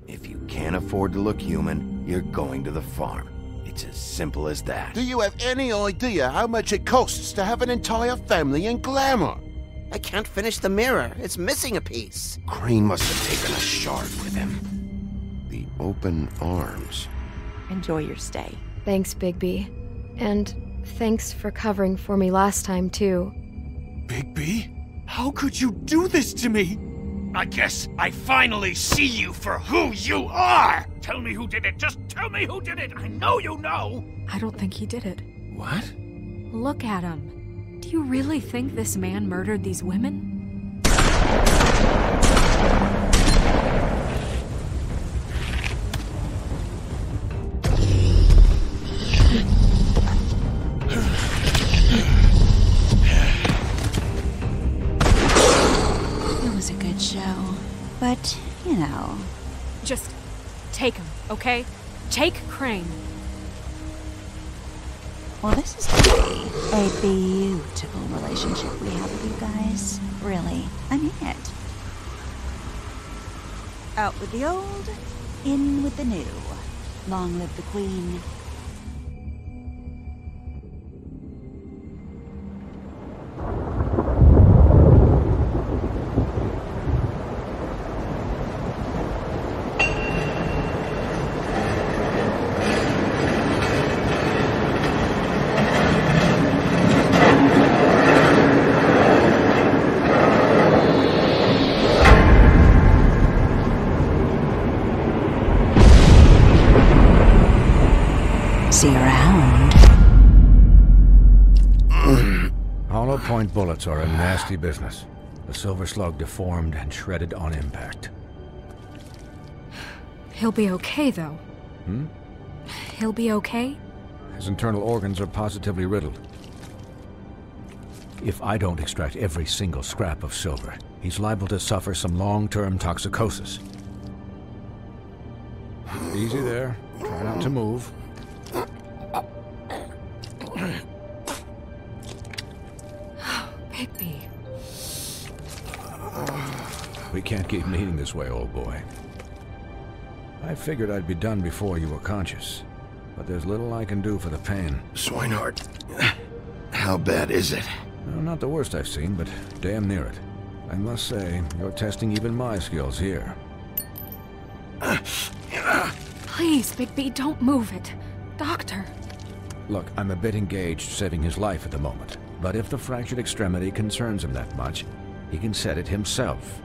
If you can't afford to look human, you're going to the farm. It's as simple as that. Do you have any idea how much it costs to have an entire family in glamour? I can't finish the mirror. It's missing a piece. Crane must have taken a shard with him. The open arms. Enjoy your stay. Thanks, Bigby. And thanks for covering for me last time, too. Bigby? How could you do this to me? I guess I finally see you for who you are! Tell me who did it! Just tell me who did it! I know you know! I don't think he did it. What? Look at him. Do you really think this man murdered these women? Show, but you know, just take him, okay? Take Crane. Well, this is gonna be a beautiful relationship we have with you guys. Really, I mean it. Out with the old, in with the new. Long live the Queen. See you around. Hollow point bullets are a nasty business. The silver slug deformed and shredded on impact. He'll be okay, though. He'll be okay? His internal organs are positively riddled. If I don't extract every single scrap of silver, he's liable to suffer some long-term toxicosis. Easy there. Try not to move. Bigby. We can't keep meeting this way, old boy. I figured I'd be done before you were conscious, but there's little I can do for the pain. Swinehart, how bad is it? Well, not the worst I've seen, but damn near it. I must say, you're testing even my skills here. Please, Bigby, don't move it. Doctor. Look, I'm a bit engaged saving his life at the moment, but if the fractured extremity concerns him that much, he can set it himself.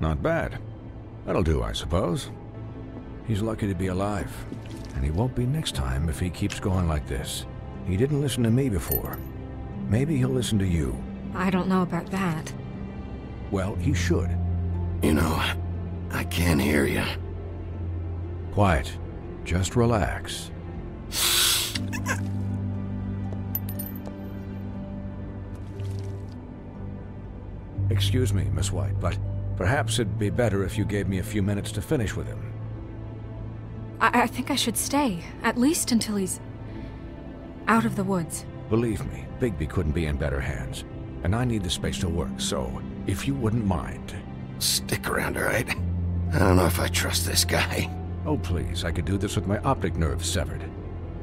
Not bad. That'll do, I suppose. He's lucky to be alive, and he won't be next time if he keeps going like this. He didn't listen to me before. Maybe he'll listen to you. I don't know about that. Well, he should. You know, I can't hear you. Quiet. Just relax. Excuse me, Miss White, but perhaps it'd be better if you gave me a few minutes to finish with him. I think I should stay, at least until he's out of the woods. Believe me, Bigby couldn't be in better hands, and I need the space to work, so if you wouldn't mind. Stick around, all right? I don't know if I trust this guy. Oh, please, I could do this with my optic nerve severed.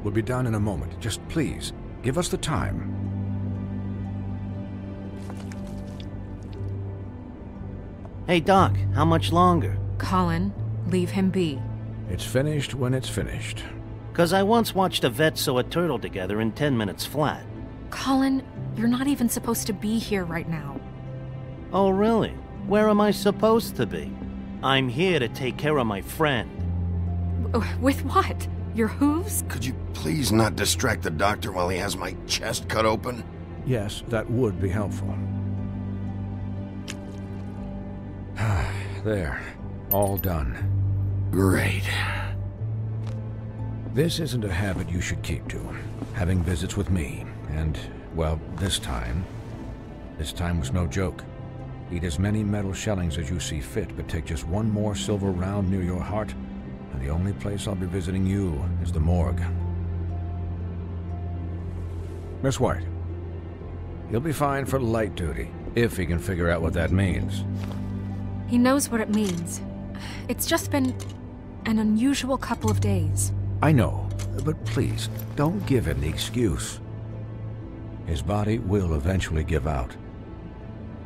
We'll be done in a moment. Just please, give us the time. Hey, Doc, how much longer? Colin, leave him be. It's finished when it's finished. 'Cause I once watched a vet sew a turtle together in 10 minutes flat. Colin, you're not even supposed to be here right now. Oh, really? Where am I supposed to be? I'm here to take care of my friend. With what? Your hooves? Could you please not distract the doctor while he has my chest cut open? Yes, that would be helpful. There. All done. Great. This isn't a habit you should keep to. Having visits with me. And, well, this time was no joke. Eat as many metal shellings as you see fit, but take just one more silver round near your heart, and the only place I'll be visiting you is the morgue. Miss White, he'll be fine for light duty, if he can figure out what that means. He knows what it means. It's just been an unusual couple of days. I know, but please, don't give him the excuse. His body will eventually give out.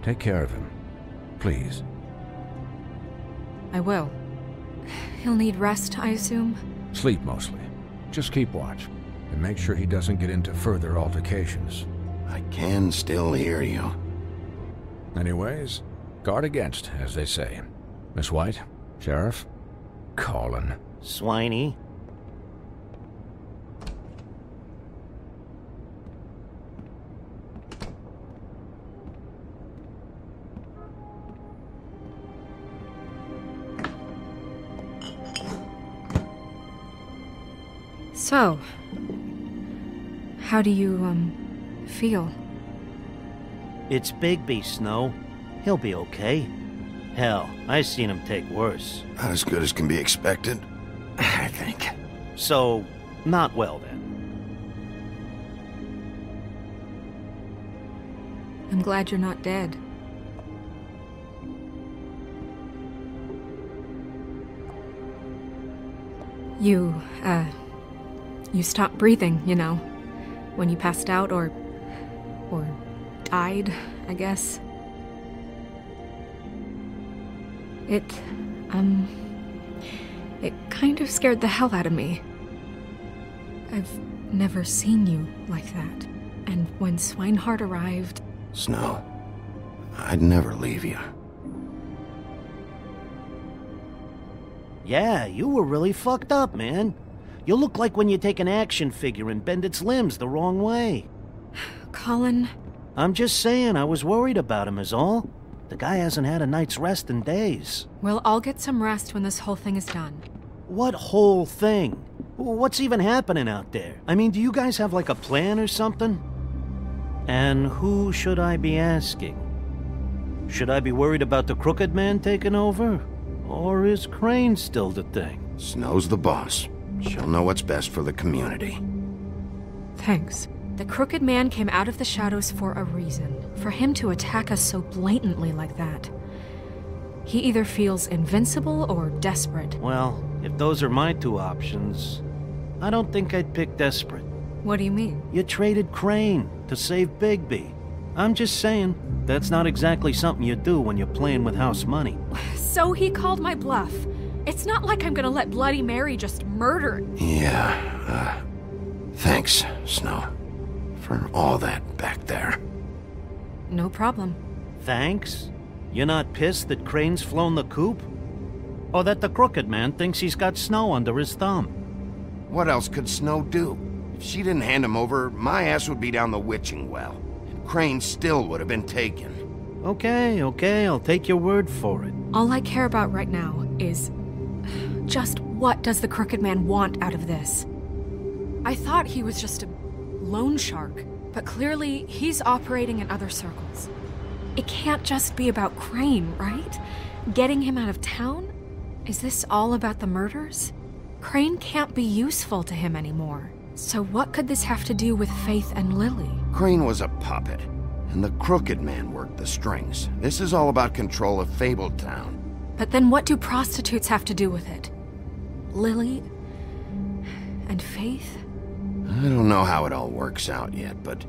Take care of him, please. I will. He'll need rest, I assume? Sleep mostly. Just keep watch, and make sure he doesn't get into further altercations. I can still hear you. Anyways, guard against, as they say. Miss White, Sheriff, Colin. Swiney. So, how do you, feel? It's Bigby, Snow. He'll be okay. Hell, I seen him take worse. Not as good as can be expected, I think. So, not well then. I'm glad you're not dead. You stopped breathing, you know, when you passed out or died, I guess. It kind of scared the hell out of me. I've never seen you like that. And when Swinehart arrived... Snow, I'd never leave you. Yeah, you were really fucked up, man. You look like when you take an action figure and bend its limbs the wrong way. Colin... I'm just saying, I was worried about him is all. The guy hasn't had a night's rest in days. Well, I'll get some rest when this whole thing is done. What whole thing? What's even happening out there? I mean, do you guys have like a plan or something? And who should I be asking? Should I be worried about the Crooked Man taking over? Or is Crane still the thing? Snow's the boss. She'll know what's best for the community. Thanks. The Crooked Man came out of the shadows for a reason. For him to attack us so blatantly like that. He either feels invincible or desperate. Well, if those are my two options, I don't think I'd pick desperate. What do you mean? You traded Crane to save Bigby. I'm just saying, that's not exactly something you do when you're playing with house money. So he called my bluff. It's not like I'm gonna let Bloody Mary just murder... Yeah, thanks, Snow, for all that back there. No problem. Thanks? You're not pissed that Crane's flown the coop? Or that the Crooked Man thinks he's got Snow under his thumb? What else could Snow do? If she didn't hand him over, my ass would be down the witching well. And Crane still would have been taken. Okay, I'll take your word for it. All I care about right now is... just what does the Crooked Man want out of this? I thought he was just a loan shark, but clearly he's operating in other circles. It can't just be about Crane, right? Getting him out of town? Is this all about the murders? Crane can't be useful to him anymore. So what could this have to do with Faith and Lily? Crane was a puppet, and the Crooked Man worked the strings. This is all about control of Fabletown. But then what do prostitutes have to do with it? Lily? And Faith? I don't know how it all works out yet, but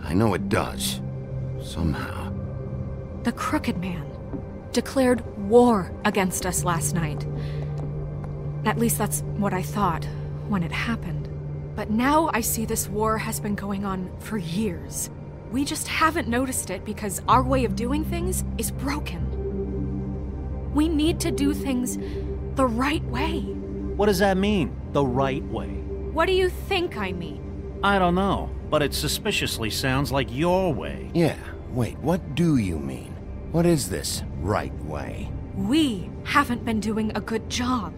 I know it does. Somehow. The Crooked Man declared war against us last night. At least that's what I thought when it happened. But now I see this war has been going on for years. We just haven't noticed it because our way of doing things is broken. We need to do things the right way. What does that mean, the right way? What do you think I mean? I don't know, but it suspiciously sounds like your way. Yeah, wait, what do you mean? What is this right way? We haven't been doing a good job.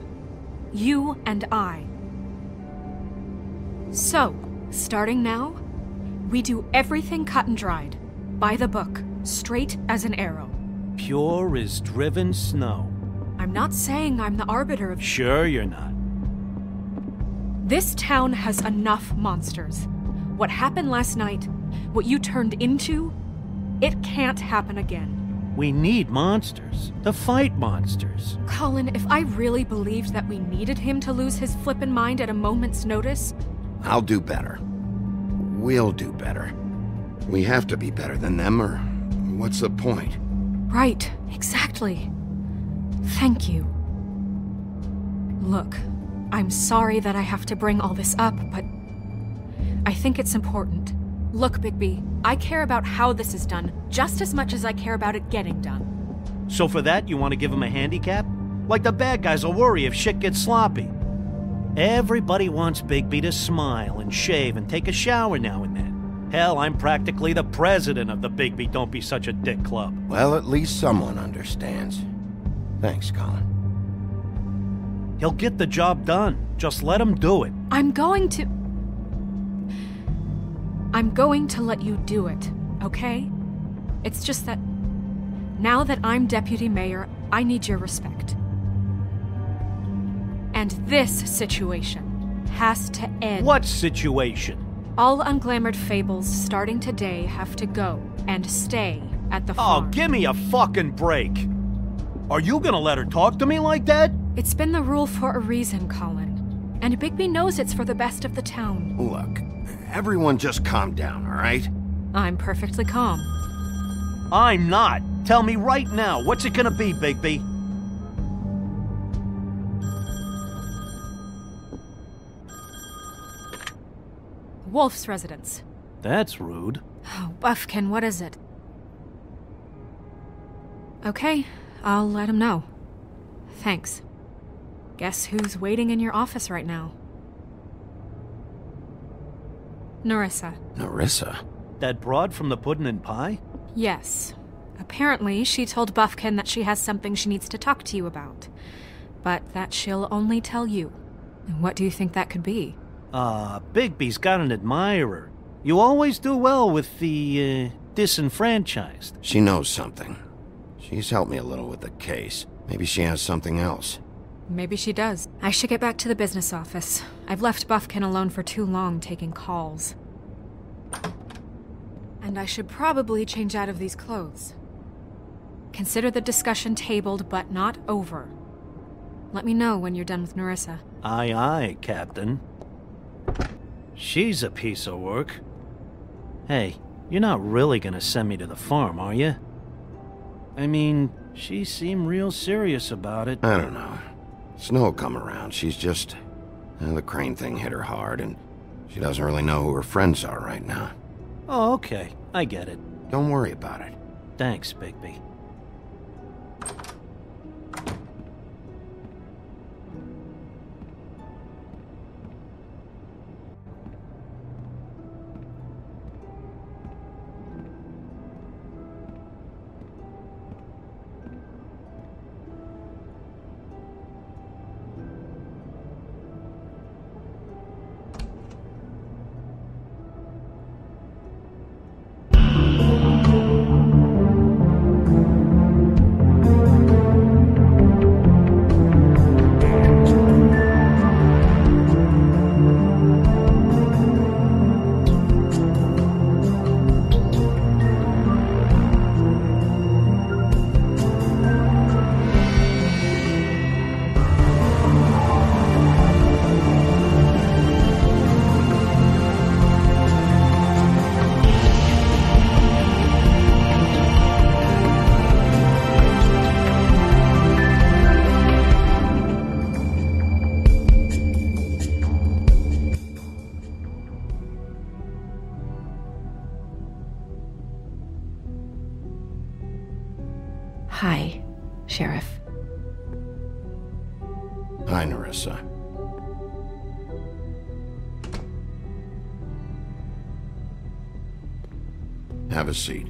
You and I. So, starting now, we do everything cut and dried. By the book, straight as an arrow. Pure as driven snow. I'm not saying I'm the arbiter of... Sure you're not. This town has enough monsters. What happened last night, what you turned into, it can't happen again. We need monsters. To fight monsters. Colin, if I really believed that we needed him to lose his flippin' mind at a moment's notice... I'll do better. We'll do better. We have to be better than them, or what's the point? Right, exactly. Thank you. Look, I'm sorry that I have to bring all this up, but I think it's important. Look, Bigby, I care about how this is done just as much as I care about it getting done. So for that, you want to give him a handicap? Like the bad guys will worry if shit gets sloppy. Everybody wants Bigby to smile and shave and take a shower now and then. Hell, I'm practically the president of the Bigby Don't Be Such a Dick Club. Well, at least someone understands. Thanks, Colin. He'll get the job done. Just let him do it. I'm going to let you do it, okay? It's just that now that I'm deputy mayor, I need your respect. And this situation has to end. What situation? All unglamored fables starting today have to go and stay at the farm. Oh, give me a fucking break. Are you gonna let her talk to me like that? It's been the rule for a reason, Colin. And Bigby knows it's for the best of the town. Look, everyone just calm down, all right? I'm perfectly calm. I'm not. Tell me right now, what's it gonna be, Bigby? Wolf's residence. That's rude. Oh, Buffkin, what is it? Okay, I'll let him know. Thanks. Guess who's waiting in your office right now? Nerissa. Nerissa? That broad from the puddin' and pie? Yes. Apparently, she told Buffkin that she has something she needs to talk to you about. But that she'll only tell you. And what do you think that could be? Bigby's got an admirer. You always do well with the, disenfranchised. She knows something. She's helped me a little with the case. Maybe she has something else. Maybe she does. I should get back to the business office. I've left Buffkin alone for too long taking calls. And I should probably change out of these clothes. Consider the discussion tabled, but not over. Let me know when you're done with Nerissa. Aye, aye, Captain. She's a piece of work. Hey, you're not really gonna send me to the farm, are you? I mean, she seemed real serious about it. I don't know. Snow will come around. She's just... the crane thing hit her hard, and she doesn't really know who her friends are right now. Oh, okay. I get it. Don't worry about it. Thanks, Bigby. Hi, Sheriff. Hi, Nerissa. Have a seat.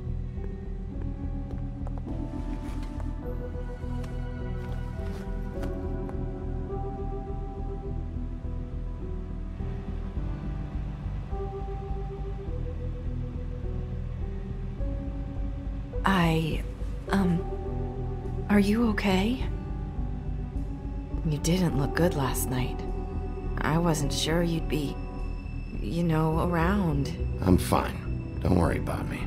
Are you okay? You didn't look good last night. I wasn't sure you'd be, around. I'm fine. Don't worry about me.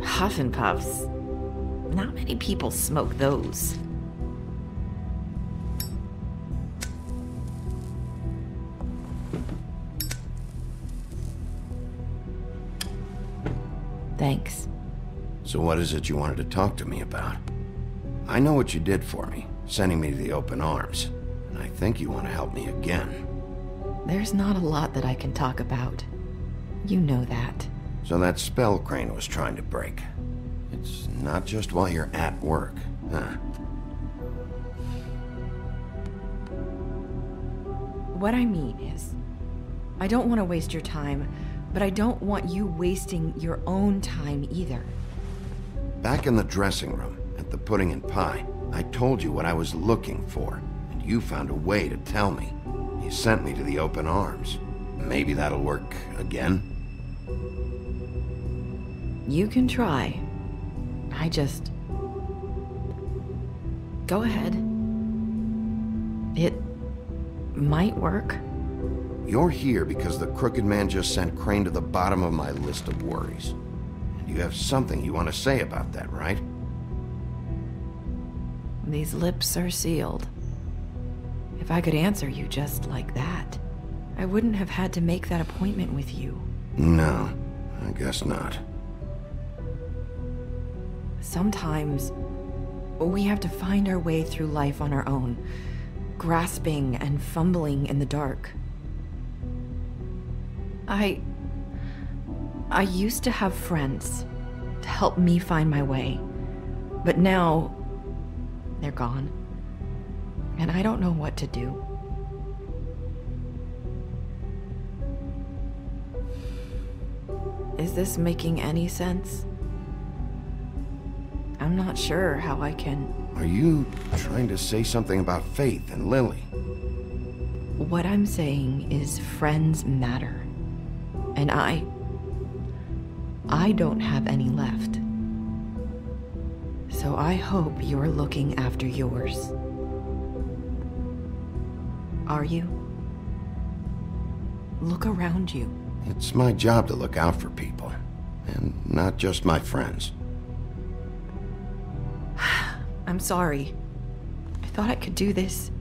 Huff and puffs. Not many people smoke those. Thanks. So what is it you wanted to talk to me about? I know what you did for me, sending me to the open arms, and I think you want to help me again. There's not a lot that I can talk about. You know that. So that spell Crane was trying to break. It's not just while you're at work, huh? What I mean is, I don't want to waste your time, but I don't want you wasting your own time either. Back in the dressing room, at the pudding and pie, I told you what I was looking for, and you found a way to tell me. You sent me to the open arms. Maybe that'll work again? You can try. Go ahead. It might work. You're here because the crooked man just sent Crane to the bottom of my list of worries. And you have something you want to say about that, right? These lips are sealed. If I could answer you just like that, I wouldn't have had to make that appointment with you. No, I guess not. Sometimes we have to find our way through life on our own, grasping and fumbling in the dark. I used to have friends to help me find my way, but now they're gone, and I don't know what to do. Is this making any sense? I'm not sure how I can... Are you trying to say something about Faith and Lily? What I'm saying is friends matter. And I don't have any left. So I hope you're looking after yours. Are you? Look around you. It's my job to look out for people, and not just my friends. I'm sorry. I thought I could do this.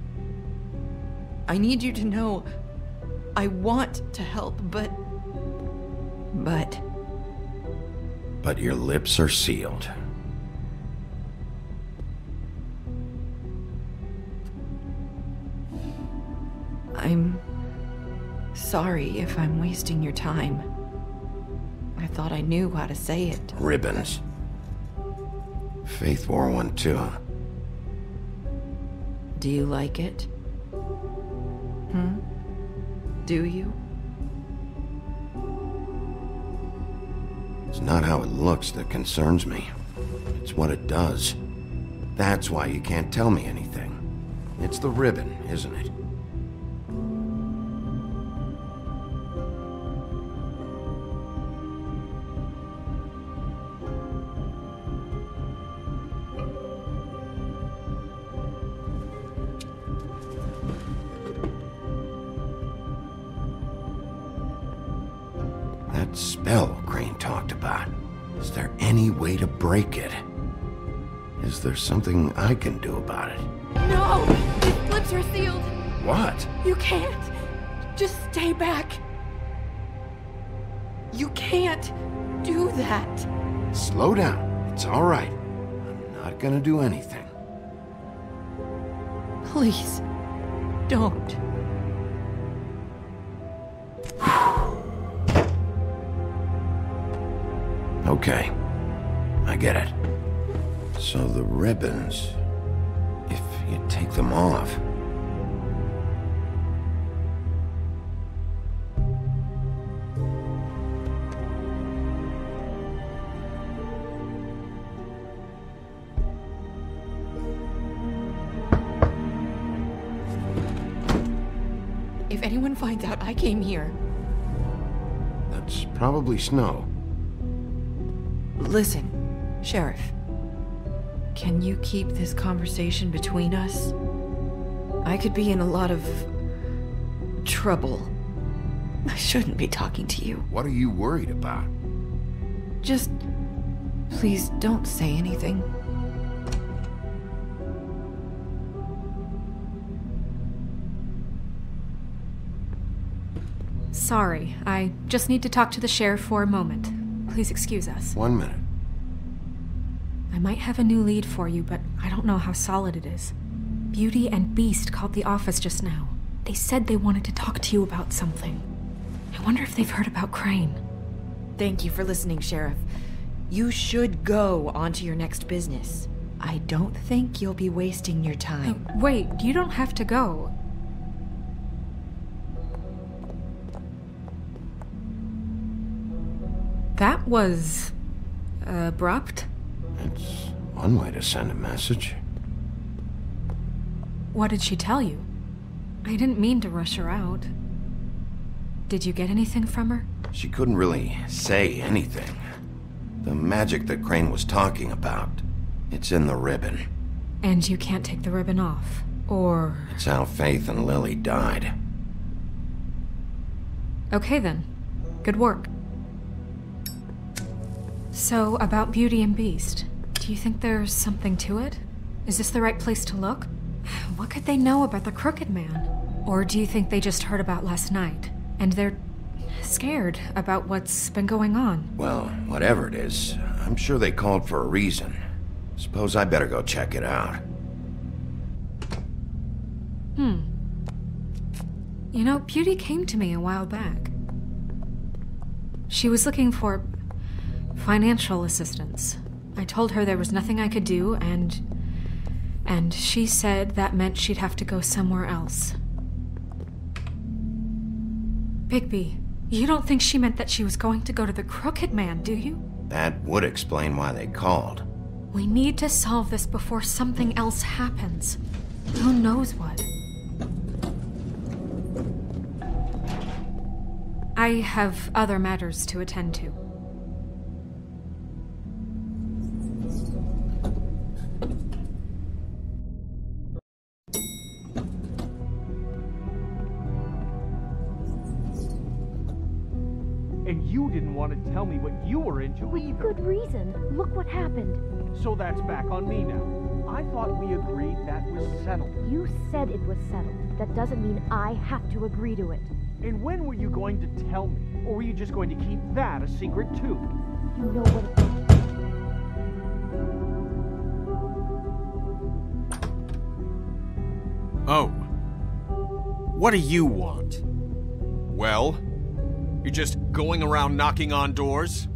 I need you to know I want to help, but your lips are sealed. I'm sorry if I'm wasting your time. I thought I knew how to say it. Ribbons. Faith wore one too. Do you like it? Do you? It's not how it looks that concerns me. It's what it does. That's why you can't tell me anything. It's the ribbon, isn't it? That spell Crane talked about. Is there any way to break it? Is there something I can do about it? No! His lips are sealed! What? You can't! Just stay back! You can't do that! Slow down. It's all right. I'm not gonna do anything. Please, don't. Okay, I get it. So the ribbons, if you take them off, If anyone finds out I came here... That's probably Snow. Listen, Sheriff. Can you keep this conversation between us? I could be in a lot of... trouble. I shouldn't be talking to you. What are you worried about? Just... please don't say anything. Sorry, I just need to talk to the sheriff for a moment. Please excuse us. 1 minute. I might have a new lead for you, but I don't know how solid it is. Beauty and Beast called the office just now. They said they wanted to talk to you about something. I wonder if they've heard about Crane. Thank you for listening, Sheriff. You should go on to your next business. I don't think you'll be wasting your time. Wait, you don't have to go. That was... abrupt? It's one way to send a message. What did she tell you? I didn't mean to rush her out. Did you get anything from her? She couldn't really say anything. The magic that Crane was talking about, it's in the ribbon. And you can't take the ribbon off, or... It's how Faith and Lily died. Okay then. Good work. So, about Beauty and Beast, do you think there's something to it? Is this the right place to look? What could they know about the Crooked Man? Or do you think they just heard about last night, and they're scared about what's been going on? Well, whatever it is, I'm sure they called for a reason. Suppose I better go check it out. You know, Beauty came to me a while back. She was looking for financial assistance. I told her there was nothing I could do, and she said that meant she'd have to go somewhere else. Bigby, you don't think she meant that she was going to go to the Crooked Man, do you? That would explain why they called. We need to solve this before something else happens. Who knows what? I have other matters to attend to. And you didn't want to tell me what you were into either. Good reason. Look what happened. So that's back on me now. I thought we agreed that was settled. You said it was settled. That doesn't mean I have to agree to it. And when were you going to tell me? Or were you just going to keep that a secret too? You know what Oh. What do you want? Well? You're just going around knocking on doors?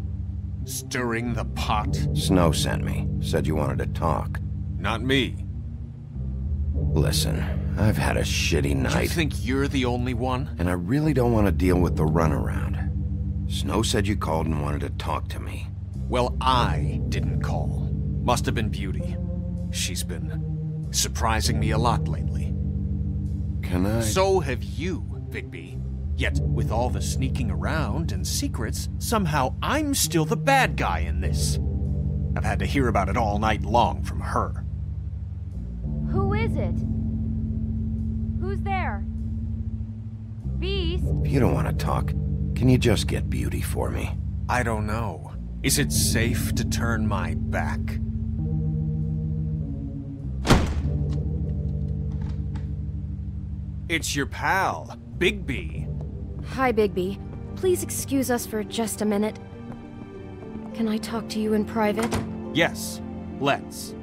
Stirring the pot? Snow sent me. Said you wanted to talk. Not me. Listen, I've had a shitty night. You think you're the only one? And I really don't want to deal with the runaround. Snow said you called and wanted to talk to me. Well, I didn't call. Must have been Beauty. She's been surprising me a lot lately. Can I... So have you, Bigby. Yet, with all the sneaking around and secrets, somehow I'm still the bad guy in this. I've had to hear about it all night long from her. Who is it? Who's there? Beast? If you don't want to talk, can you just get Beauty for me? I don't know. Is it safe to turn my back? It's your pal, Bigby. Hi, Bigby. Please excuse us for just a minute. Can I talk to you in private? Yes, let's.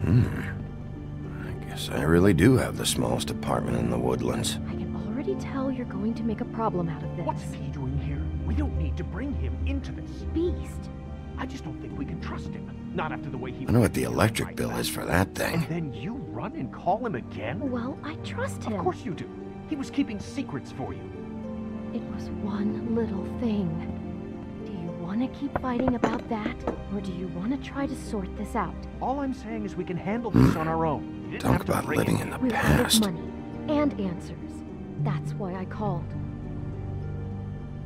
I guess I really do have the smallest apartment in the Woodlands. I can already tell you're going to make a problem out of this. What's he doing here? We don't need to bring him into this. Beast? I just don't think we can trust him. Not after the way he... I know what the electric bill is for that And thing. then you run and call him again? Well, I trust him. Of course you do. He was keeping secrets for you. It was one little thing. want to keep fighting about that, or do you want to try to sort this out? All I'm saying is we can handle this on our own. You didn't Talk have to about bring living it. in the We're out of past. money and answers. That's why I called.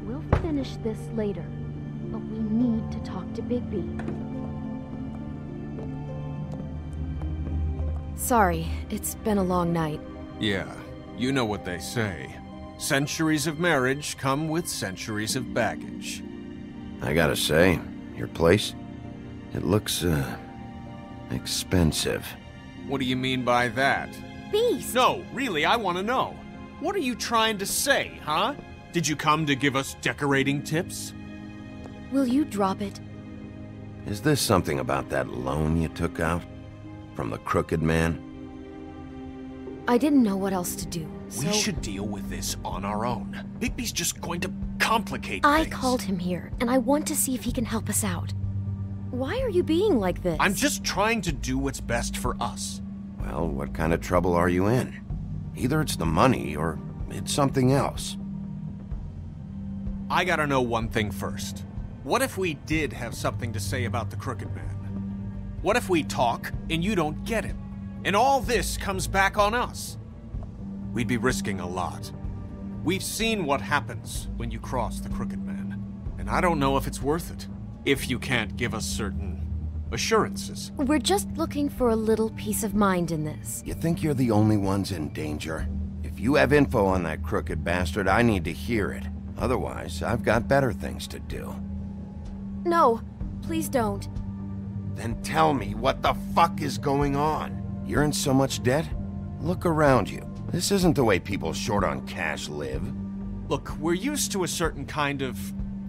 We'll finish this later, but we need to talk to Bigby. Sorry, it's been a long night. Yeah, you know what they say. Centuries of marriage come with centuries of baggage. I gotta say, your place, it looks, expensive. What do you mean by that? Beast! No, really, I want to know. What are you trying to say, huh? Did you come to give us decorating tips? Will you drop it? Is this something about that loan you took out? From the crooked man? I didn't know what else to do, so... We should deal with this on our own. Bigby's just going to complicate I things. called him here, and I want to see if he can help us out. Why are you being like this? I'm just trying to do what's best for us. Well, what kind of trouble are you in? Either it's the money, or it's something else. I gotta know one thing first. What if we did have something to say about the crooked man? What if we talk, and you don't get him? And all this comes back on us? We'd be risking a lot. We've seen what happens when you cross the crooked man, and I don't know if it's worth it, if you can't give us certain assurances. We're just looking for a little peace of mind in this. You think you're the only ones in danger? If you have info on that crooked bastard, I need to hear it. Otherwise, I've got better things to do. No, please don't. Then tell me what the fuck is going on? You're in so much debt? Look around you. This isn't the way people short on cash live. Look, we're used to a certain kind of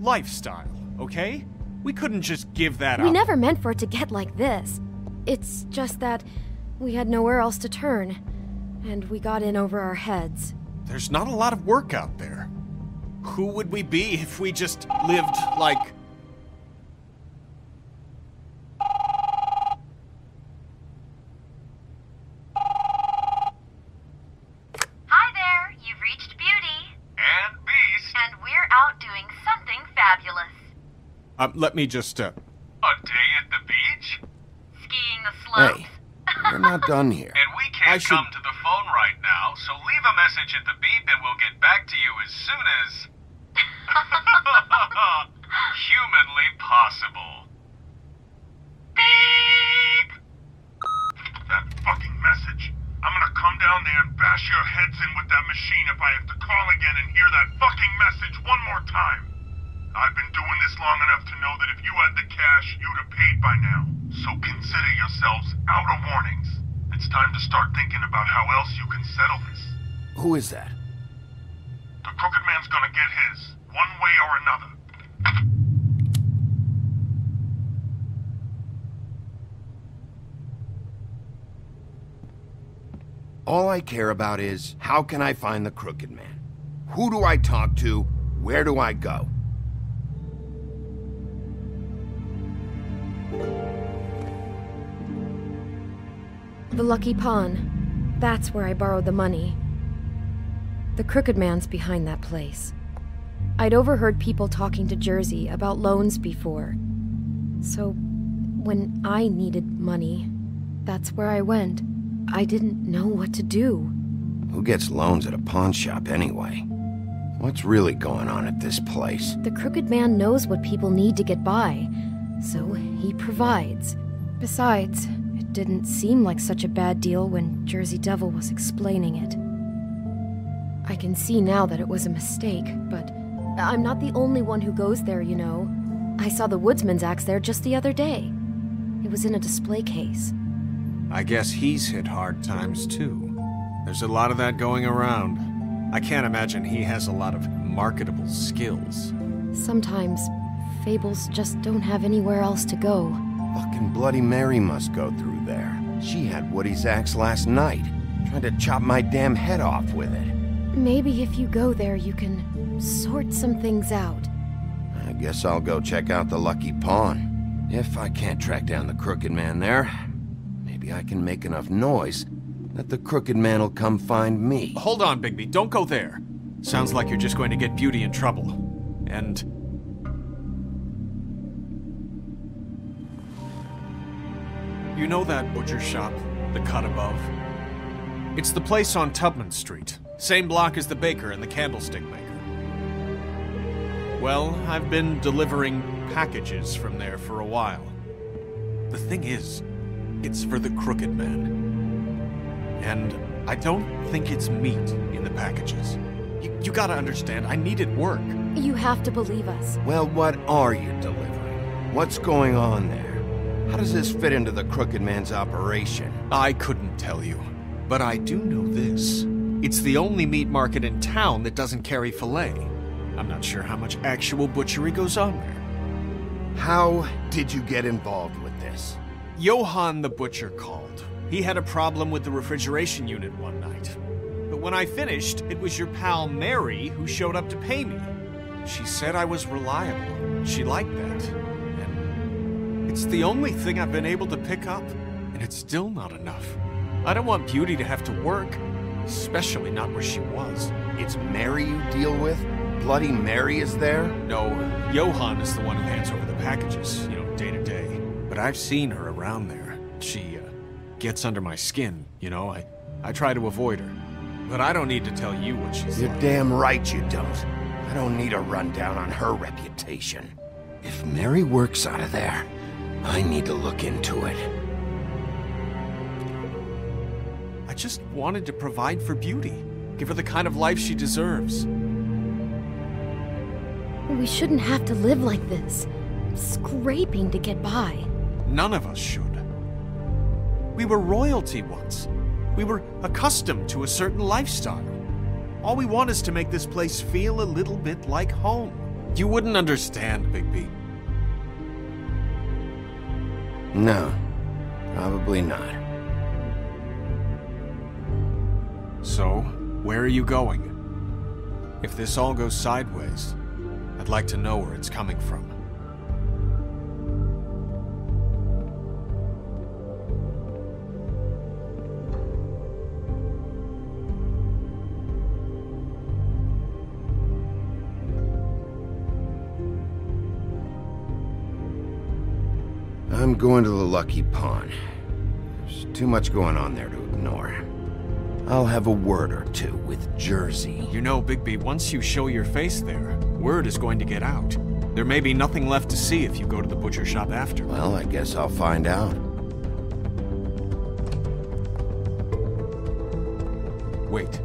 lifestyle, okay? We couldn't just give that up. We never meant for it to get like this. It's just that we had nowhere else to turn, and we got in over our heads. There's not a lot of work out there. Who would we be if we just lived like... Hi there, you've reached Beauty. And Beast. And we're out doing something fabulous. Let me just, A day at the beach? Skiing the slopes. Hey, we're not done here. And we can't come to the phone right now, so leave a message at the beep and we'll get back to you as soon as... humanly possible. Beep! That fucking message. I'm gonna come down there and bash your heads in with that machine if I have to call again and hear that fucking message one more time. I've been doing this long enough to know that if you had the cash, you'd have paid by now. So consider yourselves out of warnings. It's time to start thinking about how else you can settle this. Who is that? The crooked man's gonna get his, one way or another. All I care about is, how can I find the crooked man? Who do I talk to? Where do I go? The Lucky Pawn. That's where I borrowed the money. The crooked man's behind that place. I'd overheard people talking to Jersey about loans before. So, when I needed money, that's where I went. I didn't know what to do. Who gets loans at a pawn shop anyway? What's really going on at this place? The crooked man knows what people need to get by, so he provides. Besides, it didn't seem like such a bad deal when Jersey Devil was explaining it. I can see now that it was a mistake, but I'm not the only one who goes there, you know. I saw the woodsman's axe there just the other day. It was in a display case. I guess he's hit hard times too. There's a lot of that going around. I can't imagine he has a lot of marketable skills. Sometimes, fables just don't have anywhere else to go. Fucking Bloody Mary must go through there. She had Woody's axe last night. Tried to chop my damn head off with it. Maybe if you go there, you can sort some things out. I guess I'll go check out the Lucky Pawn. If I can't track down the crooked man there, maybe I can make enough noise that the crooked man will come find me. Hold on, Bigby, don't go there. Sounds like you're just going to get Beauty in trouble. And... You know that butcher shop, the cut above? It's the place on Tubman Street. Same block as the baker and the candlestick maker. Well, I've been delivering packages from there for a while. The thing is, it's for the Crooked Man. And I don't think it's meat in the packages. You gotta understand, I needed work. You have to believe us. Well, what are you delivering? What's going on there? How does this fit into the Crooked Man's operation? I couldn't tell you, but I do know this. It's the only meat market in town that doesn't carry filet. I'm not sure how much actual butchery goes on there. How did you get involved with this? Johann the butcher called. He had a problem with the refrigeration unit one night. But when I finished, it was your pal Mary who showed up to pay me. She said I was reliable. She liked that. And it's the only thing I've been able to pick up, and it's still not enough. I don't want Beauty to have to work, especially not where she was. It's Mary you deal with? Bloody Mary is there? No, Johann is the one who hands over the packages, day to day. But I've seen her around there. She, gets under my skin, I try to avoid her. But I don't need to tell you what she's You're like. damn right you don't. I don't need a rundown on her reputation. If Mary works out of there, I need to look into it. I just wanted to provide for Beauty. Give her the kind of life she deserves. We shouldn't have to live like this, scraping to get by. None of us should. We were royalty once. We were accustomed to a certain lifestyle. All we want is to make this place feel a little bit like home. You wouldn't understand, Bigby. No, probably not. So, where are you going? If this all goes sideways, I'd like to know where it's coming from. I'm going to the Lucky Pawn. There's too much going on there to ignore. I'll have a word or two with Jersey. You know, Bigby, once you show your face there, word is going to get out. There may be nothing left to see if you go to the butcher shop after. Well, I guess I'll find out. Wait,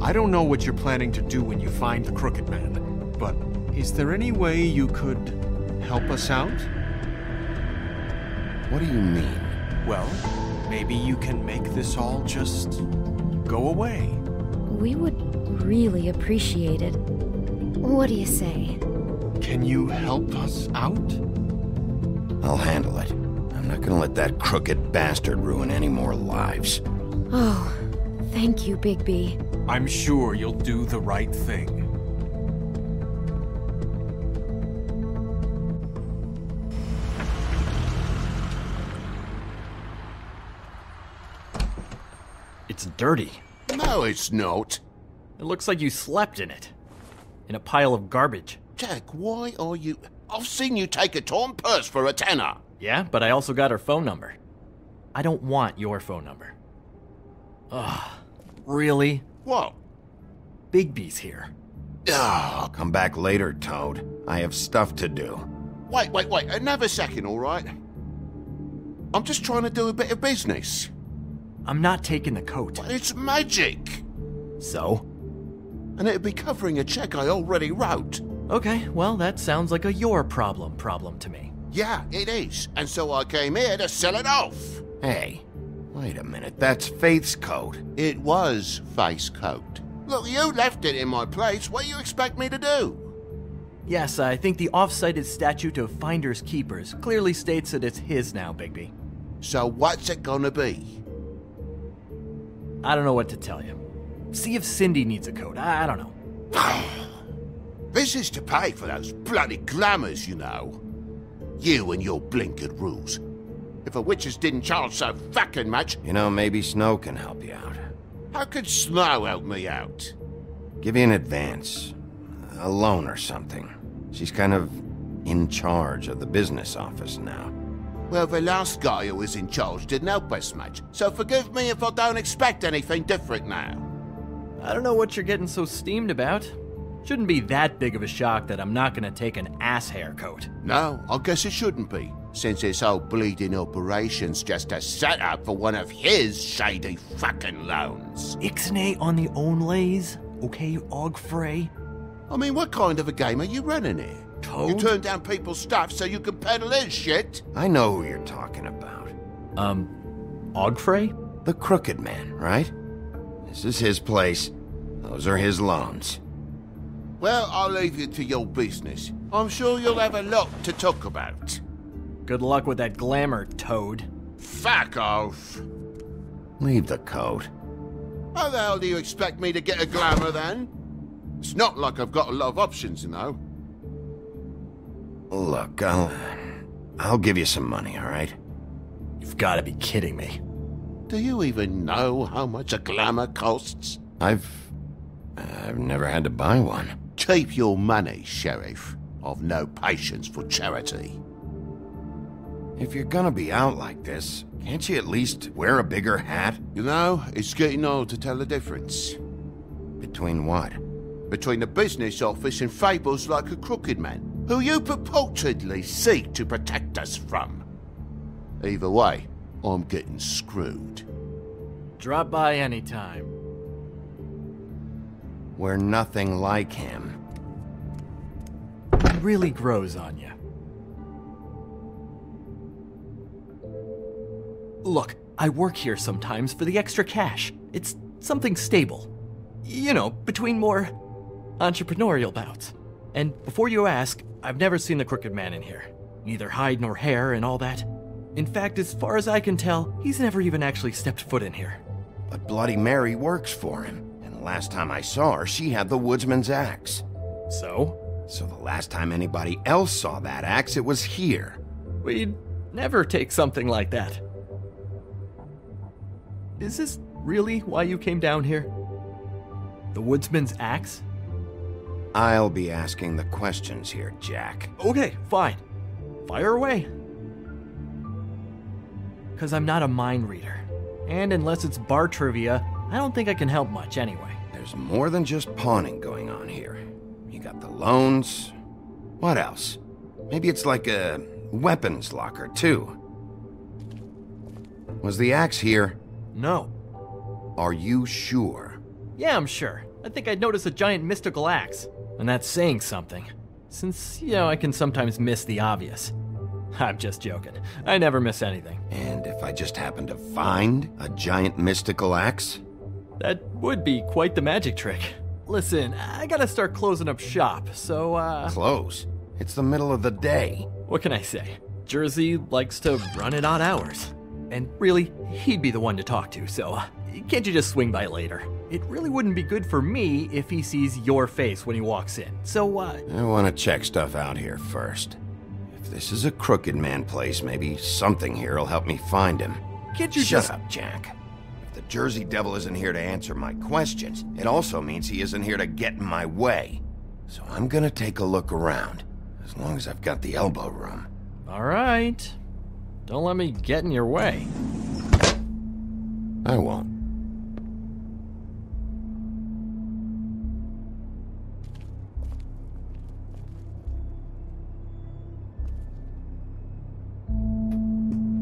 I don't know what you're planning to do when you find the Crooked Man, but is there any way you could help us out? What do you mean? Well, maybe you can make this all just go away. We would really appreciate it. What do you say? Can you help us out? I'll handle it. I'm not gonna let that crooked bastard ruin any more lives. Oh, thank you, Bigby. I'm sure you'll do the right thing. It's dirty. No, it's not. It looks like you slept in it. In a pile of garbage. Jack, why are you... I've seen you take a torn purse for a tenner. Yeah, but I also got her phone number. I don't want your phone number. Ugh, really? What? Bigby's here. I'll come back later, Toad. I have stuff to do. Wait, another second, all right? I'm just trying to do a bit of business. I'm not taking the coat. But it's magic. So? And it'd be covering a check I already wrote. Okay, well, that sounds like a your problem to me. Yeah, it is. And so I came here to sell it off. Hey, wait a minute. That's Faith's coat. It was Faith's coat. Look, you left it in my place. What do you expect me to do? Yes, I think the off-cited statute of finders keepers clearly states that it's his now, Bigby. So what's it gonna be? I don't know what to tell you. See if Cindy needs a coat. I don't know. This is to pay for those bloody glamours, you know. You and your blinkered rules. If a witches didn't charge so fucking much... You know, maybe Snow can help you out. How could Snow help me out? Give you an advance. A loan or something. She's kind of in charge of the business office now. Well, the last guy who was in charge didn't help us much, so forgive me if I don't expect anything different now. I don't know what you're getting so steamed about. Shouldn't be that big of a shock that I'm not gonna take an ass haircut. No, I guess it shouldn't be, since this whole bleeding operation's just a setup for one of his shady fucking loans. Ixnay on the onlays, okay, Ogfrey? I mean, what kind of a game are you running here? Toad? You turn down people's stuff so you can peddle his shit? I know who you're talking about. Ogfrey? The Crooked Man, right? This is his place. Those are his loans. Well, I'll leave you to your business. I'm sure you'll have a lot to talk about. Good luck with that glamour, Toad. Fuck off. Leave the coat. How the hell do you expect me to get a glamour then? It's not like I've got a lot of options, you know. Look, I'll give you some money, all right? You've got to be kidding me. Do you even know how much a glamour costs? I've never had to buy one. Keep your money, Sheriff. I've no patience for charity. If you're gonna be out like this, can't you at least wear a bigger hat? You know, it's getting old to tell the difference. Between what? Between the business office and fables like a Crooked Man, who you purportedly seek to protect us from. Either way, I'm getting screwed. Drop by anytime. We're nothing like him. It really grows on you. Look, I work here sometimes for the extra cash. It's something stable. You know, between more entrepreneurial bouts. And before you ask, I've never seen the Crooked Man in here. Neither hide nor hair and all that. In fact, as far as I can tell, he's never even actually stepped foot in here. But Bloody Mary works for him. And the last time I saw her, she had the woodsman's axe. So? So the last time anybody else saw that axe, it was here. We'd never take something like that. Is this really why you came down here? The woodsman's axe? I'll be asking the questions here, Jack. Okay, fine. Fire away. Because I'm not a mind reader. And unless it's bar trivia, I don't think I can help much anyway. There's more than just pawning going on here. You got the loans. What else? Maybe it's like a weapons locker, too. Was the axe here? No. Are you sure? Yeah, I'm sure. I think I'd notice a giant mystical axe. And that's saying something. Since, you know, I can sometimes miss the obvious. I'm just joking. I never miss anything. And if I just happen to find a giant mystical axe? That would be quite the magic trick. Listen, I gotta start closing up shop, so, Close? It's the middle of the day. What can I say? Jersey likes to run at odd hours. And really, he'd be the one to talk to, so can't you just swing by later? It really wouldn't be good for me if he sees your face when he walks in, so, I want to check stuff out here first. If this is a Crooked Man place, maybe something here will help me find him. Can't you Shut up, Jack. If the Jersey Devil isn't here to answer my questions, it also means he isn't here to get in my way. So I'm gonna take a look around, as long as I've got the elbow room. All right. Don't let me get in your way. I won't.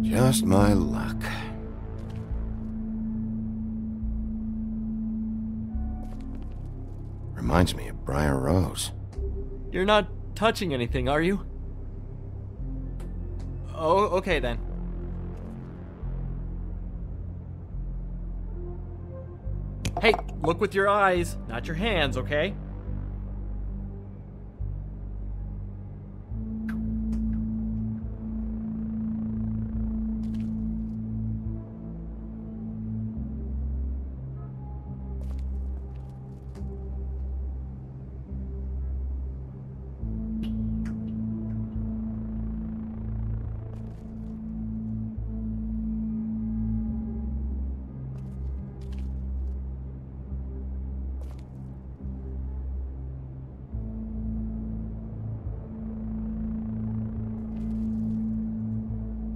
Just my luck. Reminds me of Briar Rose. You're not touching anything, are you? Oh, okay then. Hey, look with your eyes, not your hands, okay?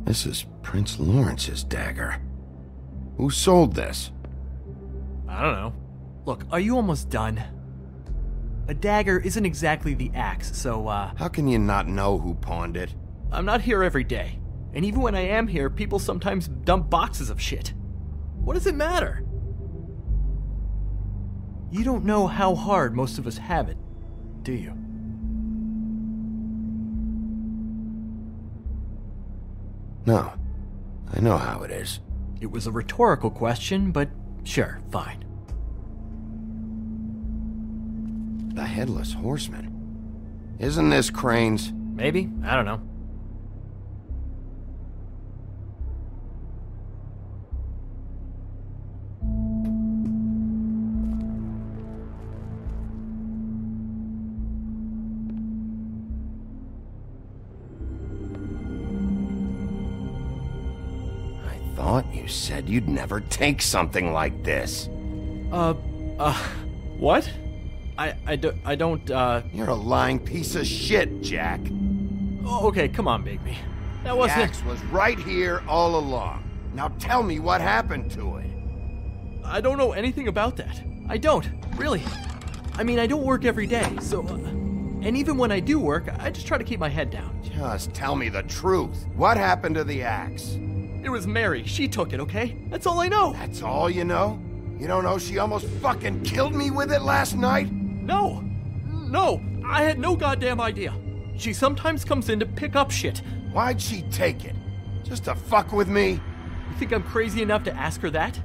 This is Prince Lawrence's dagger. Who sold this? I don't know. Look, are you almost done? A dagger isn't exactly the axe, so, How can you not know who pawned it? I'm not here every day. And even when I am here, people sometimes dump boxes of shit. What does it matter? You don't know how hard most of us have it, do you? No. I know how it is. It was a rhetorical question, but sure, fine. The Headless Horseman. Isn't this Crane's? Maybe. I don't know. I thought you said you'd never take something like this. What? I don't, You're a lying piece of shit, Jack. Oh, okay, come on, Bigby. That wasn't... The axe was right here all along. Now tell me what happened to it. I don't know anything about that. I don't, really. I mean, I don't work every day, so... and even when I do work, I just try to keep my head down. Just tell me the truth. What happened to the axe? It was Mary. She took it, okay? That's all I know. That's all you know? You don't know she almost fucking killed me with it last night? No, I had no goddamn idea. She sometimes comes in to pick up shit. Why'd she take it? Just to fuck with me? You think I'm crazy enough to ask her that?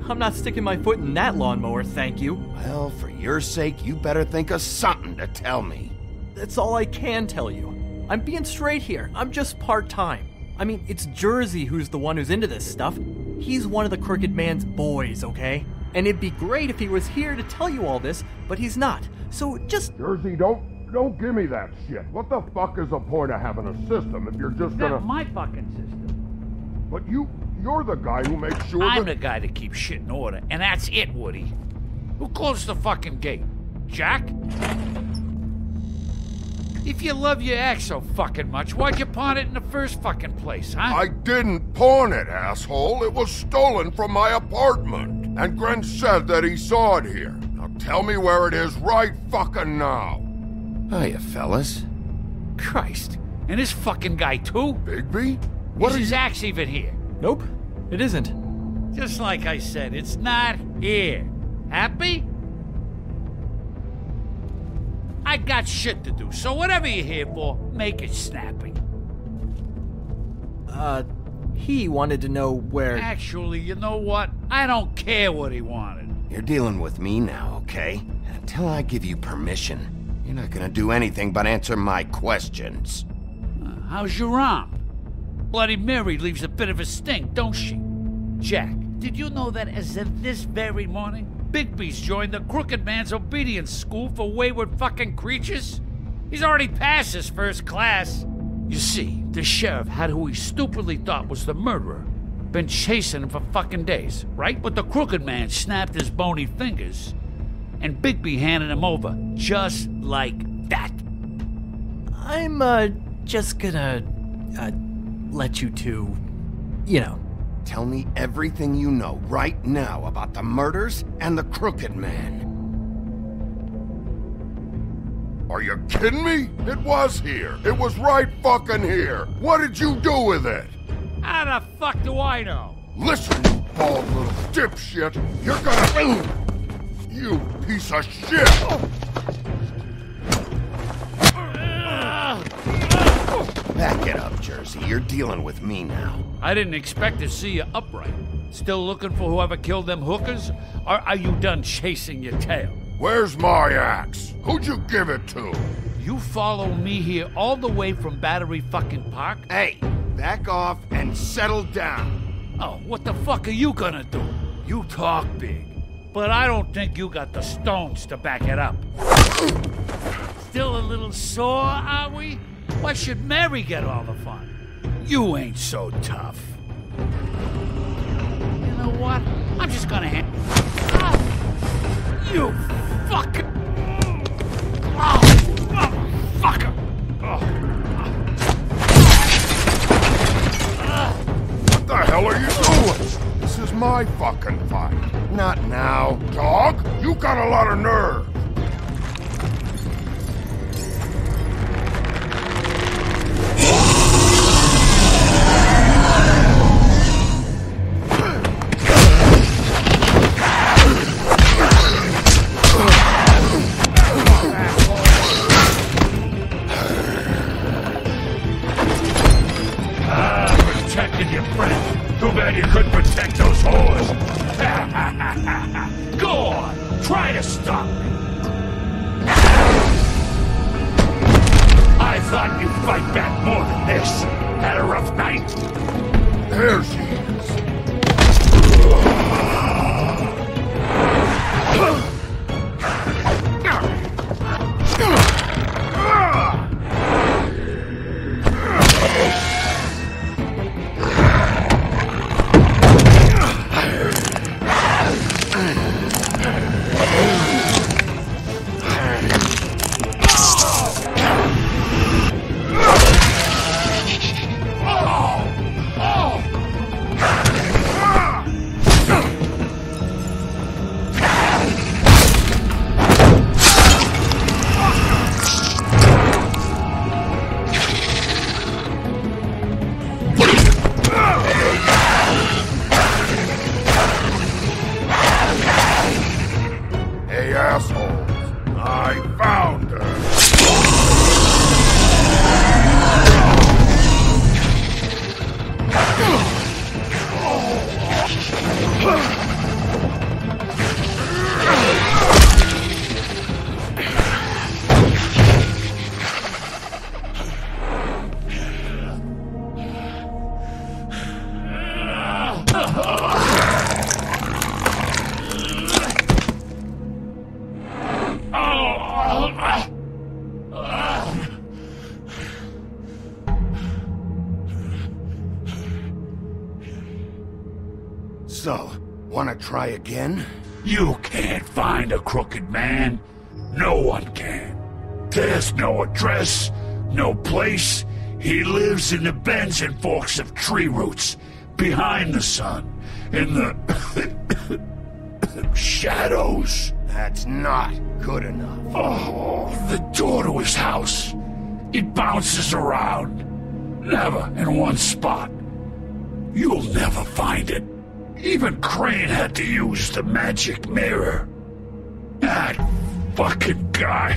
I'm not sticking my foot in that lawnmower, thank you. Well, for your sake, you better think of something to tell me. That's all I can tell you. I'm being straight here. I'm just part-time. I mean, it's Jersey who's the one who's into this stuff. He's one of the Crooked Man's boys, okay? And it'd be great if he was here to tell you all this, but he's not. So just... Jersey, don't give me that shit. What the fuck is the point of having a system if you're just gonna... That's my fucking system. But you're the guy who makes sure I'm the guy that keeps shit in order, and that's it, Woody. Who closed the fucking gate? Jack? If you love your ex so fucking much, why'd you pawn it in the first fucking place, huh? I didn't pawn it, asshole. It was stolen from my apartment. And Gren said that he saw it here. Now tell me where it is right fucking now. Hiya, fellas. Christ. And this fucking guy, too? Bigby? Is his axe even here? Nope, it isn't. Just like I said, it's not here. Happy? I got shit to do, so whatever you're here for, make it snappy. He wanted to know where... Actually, you know what? I don't care what he wanted. You're dealing with me now, okay? Until I give you permission, you're not gonna do anything but answer my questions. How's your arm? Bloody Mary leaves a bit of a stink, don't she? Jack, did you know that as of this very morning, Bigby's joined the Crooked Man's obedience school for wayward fucking creatures? He's already passed his first class. You see, the sheriff had who he stupidly thought was the murderer. Been chasing him for fucking days, right? But the Crooked Man snapped his bony fingers, and Bigby handed him over, just like that. I'm, just gonna, let you two, you know. Tell me everything you know right now about the murders and the Crooked Man. Are you kidding me? It was here. It was right fucking here. What did you do with it? How the fuck do I know? Listen, you bald little dipshit. You're gonna... You piece of shit! Back it up, Jersey. You're dealing with me now. I didn't expect to see you upright. Still looking for whoever killed them hookers? Or are you done chasing your tail? Where's my axe? Who'd you give it to? You follow me here all the way from Battery fucking Park? Hey, back off and settle down. Oh, what the fuck are you gonna do? You talk big, but I don't think you got the stones to back it up. Still a little sore, are we? Why should Mary get all the fun? You ain't so tough. You know what? I'm just gonna hand... Oh, you fucking... Oh, fucker! Oh. fucking fight. Not now. Dog, you got a lot of nerve. You couldn't protect those whores. Go on, try to stop me. I thought you'd fight back more than this. Had a rough night? There she is. So, wanna try again? You can't find a crooked man. No one can. There's no address, no place. He lives in the bends and forks of tree roots, behind the sun, in the shadows. That's not good enough. Oh, the door to his house. It bounces around. Never in one spot. You'll never find it. Even Crane had to use the magic mirror. That fucking guy.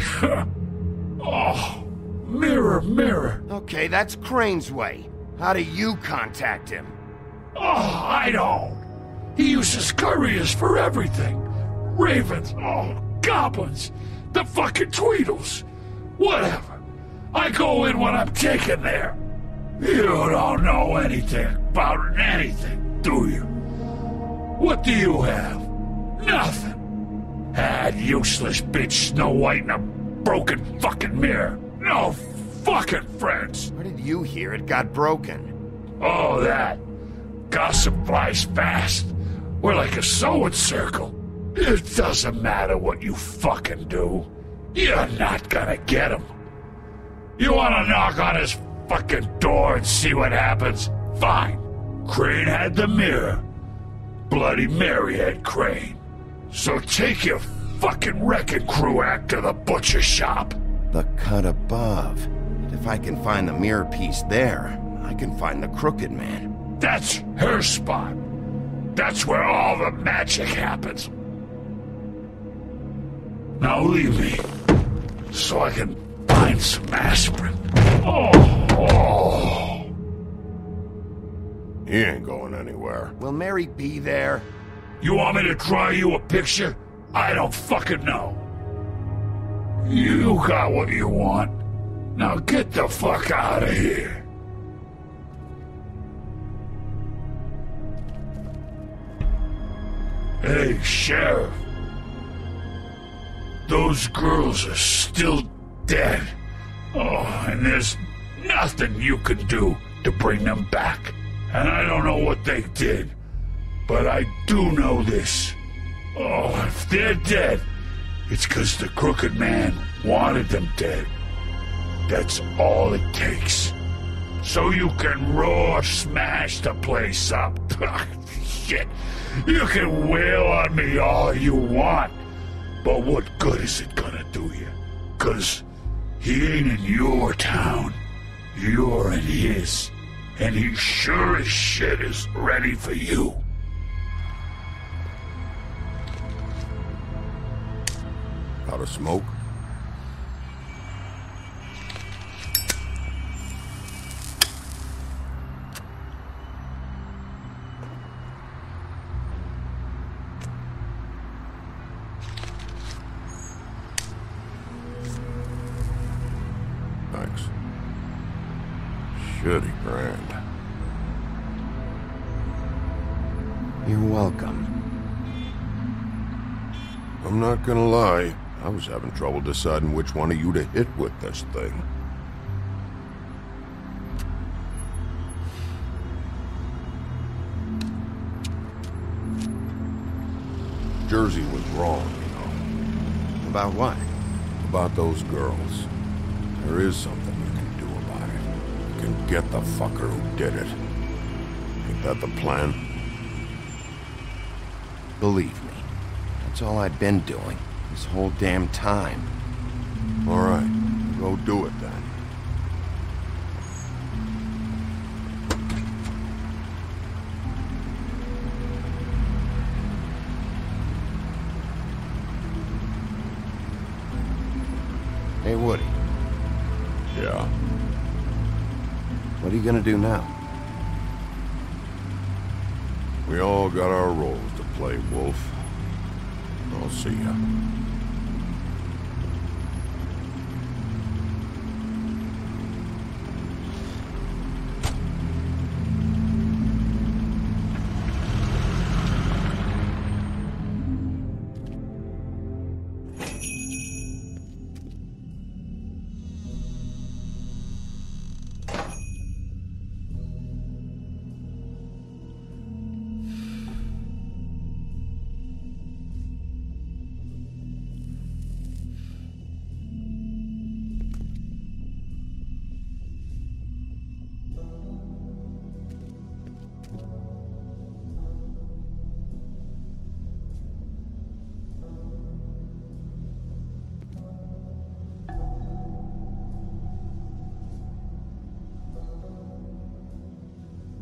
Oh, mirror, mirror. Okay, that's Crane's way. How do you contact him? Oh, I don't. He uses couriers for everything. Ravens, goblins, the fucking Tweedles. Whatever. I go in when I'm taken there. You don't know anything about anything, do you? What do you have? Nothing. That useless bitch Snow White and a broken fucking mirror. No fucking friends. Where did you hear it got broken? Oh, that. Gossip flies fast. We're like a sewing circle. It doesn't matter what you fucking do. You're not gonna get him. You wanna knock on his fucking door and see what happens? Fine. Crane had the mirror. Bloody Mary had Crane. So take your fucking wrecking crew act to the butcher shop. The cut above. If I can find the mirror piece there, I can find the crooked man. That's her spot. That's where all the magic happens. Now leave me, so I can find some aspirin. Oh. He ain't going anywhere. Will Mary be there? You want me to draw you a picture? I don't fucking know. You got what you want. Now get the fuck out of here. Hey, Sheriff. Those girls are still dead. Oh, and there's nothing you can do to bring them back. And I don't know what they did, but I do know this. Oh, if they're dead, it's 'cause the crooked man wanted them dead. That's all it takes. So you can roar smash the place up. shit. You can wail on me all you want, but what good is it gonna do you? 'Cause he ain't in your town. You're in his. And he sure as shit is ready for you. Out of smoke? Thanks. Shitty brand. You're welcome. I'm not gonna lie, I was having trouble deciding which one of you to hit with this thing. Jersey was wrong, you know. About what? About those girls. There is something you can do about it. You can get the fucker who did it. Ain't that the plan? Believe me, that's all I've been doing this whole damn time. All right, go do it then. Hey, Woody. Yeah? What are you gonna do now? We all got our roles to play, Wolf. I'll see ya.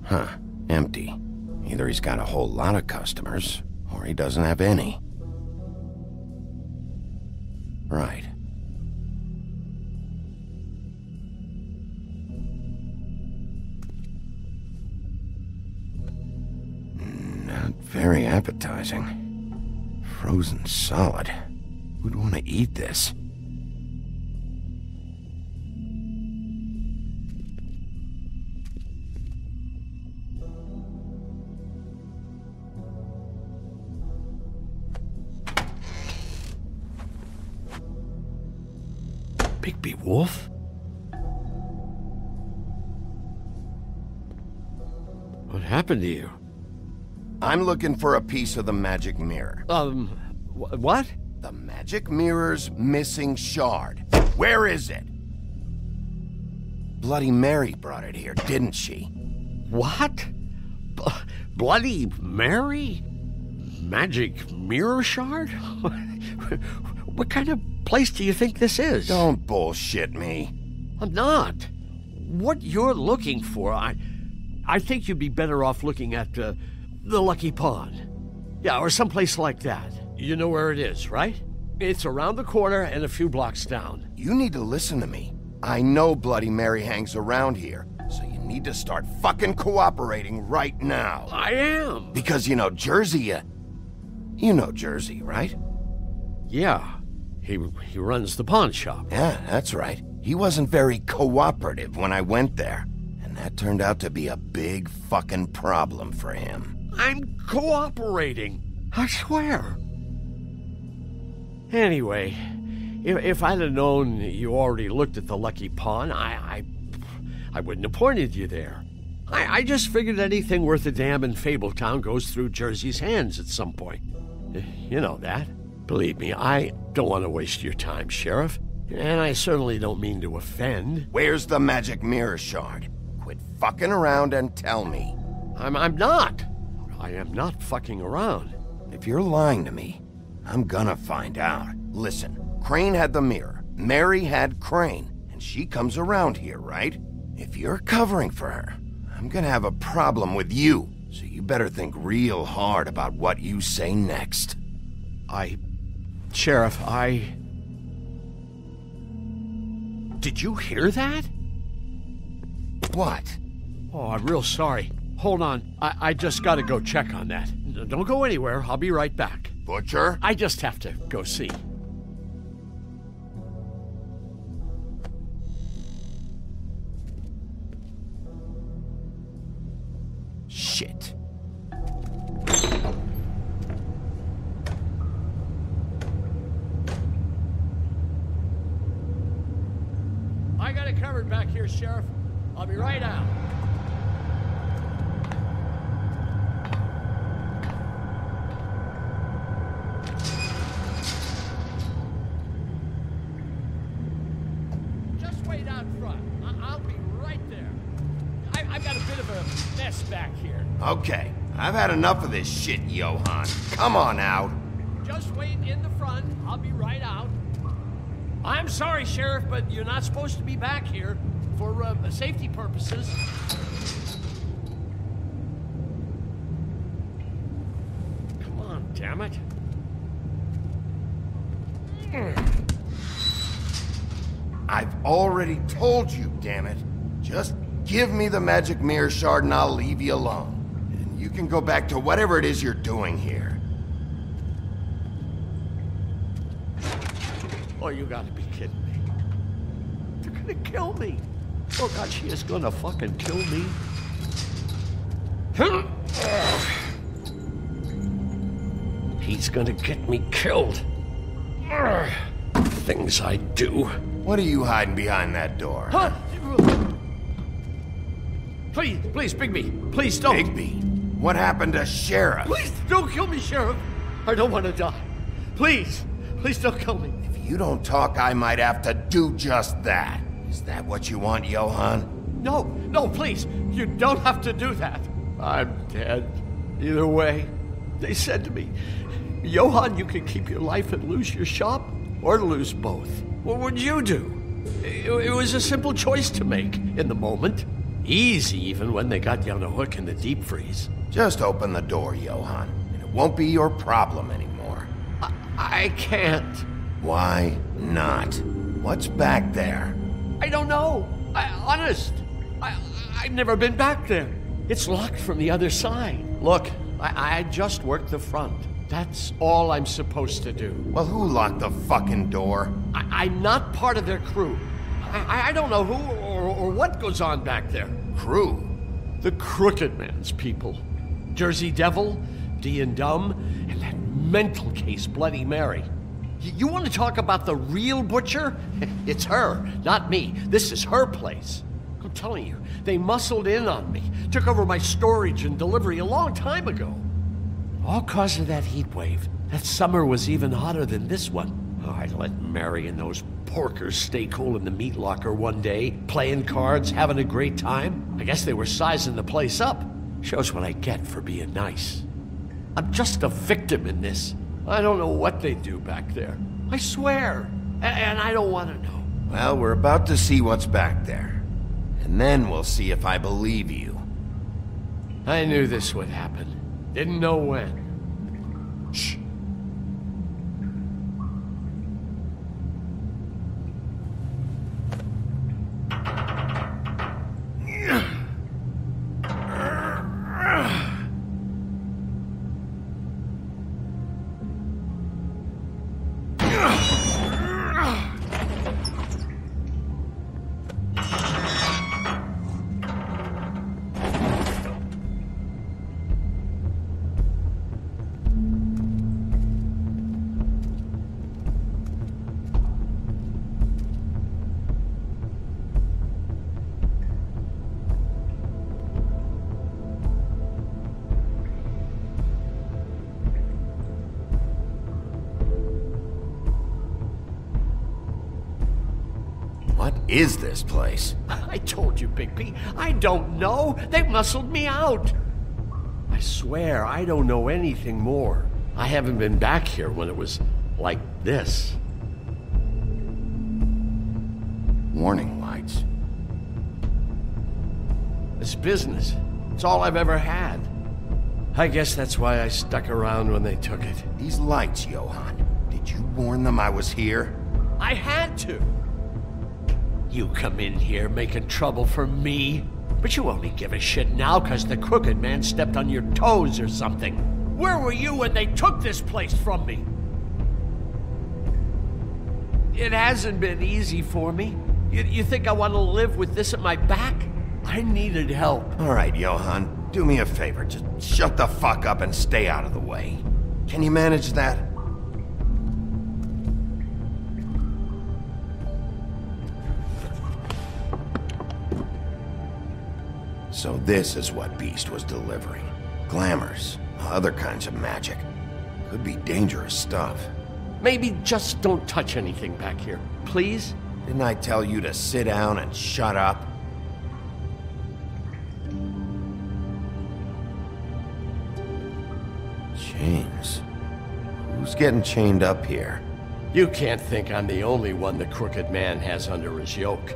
Huh. Empty. Either he's got a whole lot of customers, or he doesn't have any. Right. Not very appetizing. Frozen solid. Who'd want to eat this? Bigby Wolf? What happened to you? I'm looking for a piece of the magic mirror. What? The magic mirror's missing shard. Where is it? Bloody Mary brought it here, didn't she? What? Bloody Mary? Magic mirror shard? What kind of place do you think this is? Don't bullshit me. I'm not. What you're looking for, I think you'd be better off looking at the Lucky Pond. Yeah, or someplace like that. You know where it is, right? It's around the corner and a few blocks down. You need to listen to me. I know Bloody Mary hangs around here, so you need to start fucking cooperating right now. I am. Because you know Jersey, you know Jersey, right? Yeah. He runs the pawn shop. Yeah, that's right. He wasn't very cooperative when I went there. And that turned out to be a big fucking problem for him. I'm cooperating. I swear. Anyway, if I'd have known you already looked at the Lucky Pawn, I wouldn't have pointed you there. I just figured anything worth a damn in Fabletown goes through Jersey's hands at some point. You know that. Believe me, I don't want to waste your time, Sheriff. And I certainly don't mean to offend. Where's the magic mirror shard? Quit fucking around and tell me. I'm not. I am not fucking around. If you're lying to me, I'm gonna find out. Listen, Crane had the mirror, Mary had Crane, and she comes around here, right? If you're covering for her, I'm gonna have a problem with you, so you better think real hard about what you say next. Sheriff, Did you hear that? What? Oh, I'm real sorry. Hold on, I just gotta go check on that. Don't go anywhere, I'll be right back. Butcher? I just have to go see. Shit. I got it covered back here, Sheriff. I'll be right out. Just wait out front. I'll be right there. I've got a bit of a mess back here. Okay, I've had enough of this shit, Johan. Come on out. Just wait in the front. I'll be right out. I'm sorry, Sheriff, but you're not supposed to be back here for safety purposes. Come on, damn it. I've already told you, damn it. Just give me the magic mirror shard and I'll leave you alone. And you can go back to whatever it is you're doing here. Oh, you gotta be kidding me. They're gonna kill me. Oh, God, she is gonna fucking kill me. He's gonna get me killed. Things I do. What are you hiding behind that door? Huh? Please, Bigby, please don't. Bigby? What happened to Sheriff? Please don't kill me, Sheriff. I don't want to die. Please don't kill me. If you don't talk, I might have to do just that. Is that what you want, Johan? No, please. You don't have to do that. I'm dead. Either way. They said to me, Johan, you can keep your life and lose your shop, or lose both. What would you do? It was a simple choice to make in the moment. Easy, even when they got you on a hook in the deep freeze. Just open the door, Johan, and it won't be your problem anymore. I can't. Why not? What's back there? I don't know. Honest. I've never been back there. It's locked from the other side. Look, I just worked the front. That's all I'm supposed to do. Well, who locked the fucking door? I'm not part of their crew. I don't know who or what goes on back there. Crew? The Crooked Man's people. Jersey Devil, D and Dumb, and that mental case Bloody Mary. You want to talk about the real butcher? It's her, not me. This is her place. I'm telling you, they muscled in on me, took over my storage and delivery a long time ago. All cause of that heat wave. That summer was even hotter than this one. Oh, I let Mary and those porkers stay cool in the meat locker one day, playing cards, having a great time. I guess they were sizing the place up. Shows what I get for being nice. I'm just a victim in this. I don't know what they do back there. I swear. And I don't want to know. Well, we're about to see what's back there. And then we'll see if I believe you. I knew this would happen. Didn't know when. Shh. What is this place? I told you, Bigby. I don't know. They muscled me out. I swear, I don't know anything more. I haven't been back here when it was like this. Warning lights. It's business. It's all I've ever had. I guess that's why I stuck around when they took it. These lights, Johann. Did you warn them I was here? I had to. You come in here making trouble for me, but you only give a shit now because the crooked man stepped on your toes or something. Where were you when they took this place from me? It hasn't been easy for me. You think I want to live with this at my back? I needed help. All right, Johann, do me a favor. Just shut the fuck up and stay out of the way. Can you manage that? So this is what Beast was delivering. Glamours, other kinds of magic. Could be dangerous stuff. Maybe just don't touch anything back here, please? Didn't I tell you to sit down and shut up? Chains. Who's getting chained up here? You can't think I'm the only one the crooked man has under his yoke.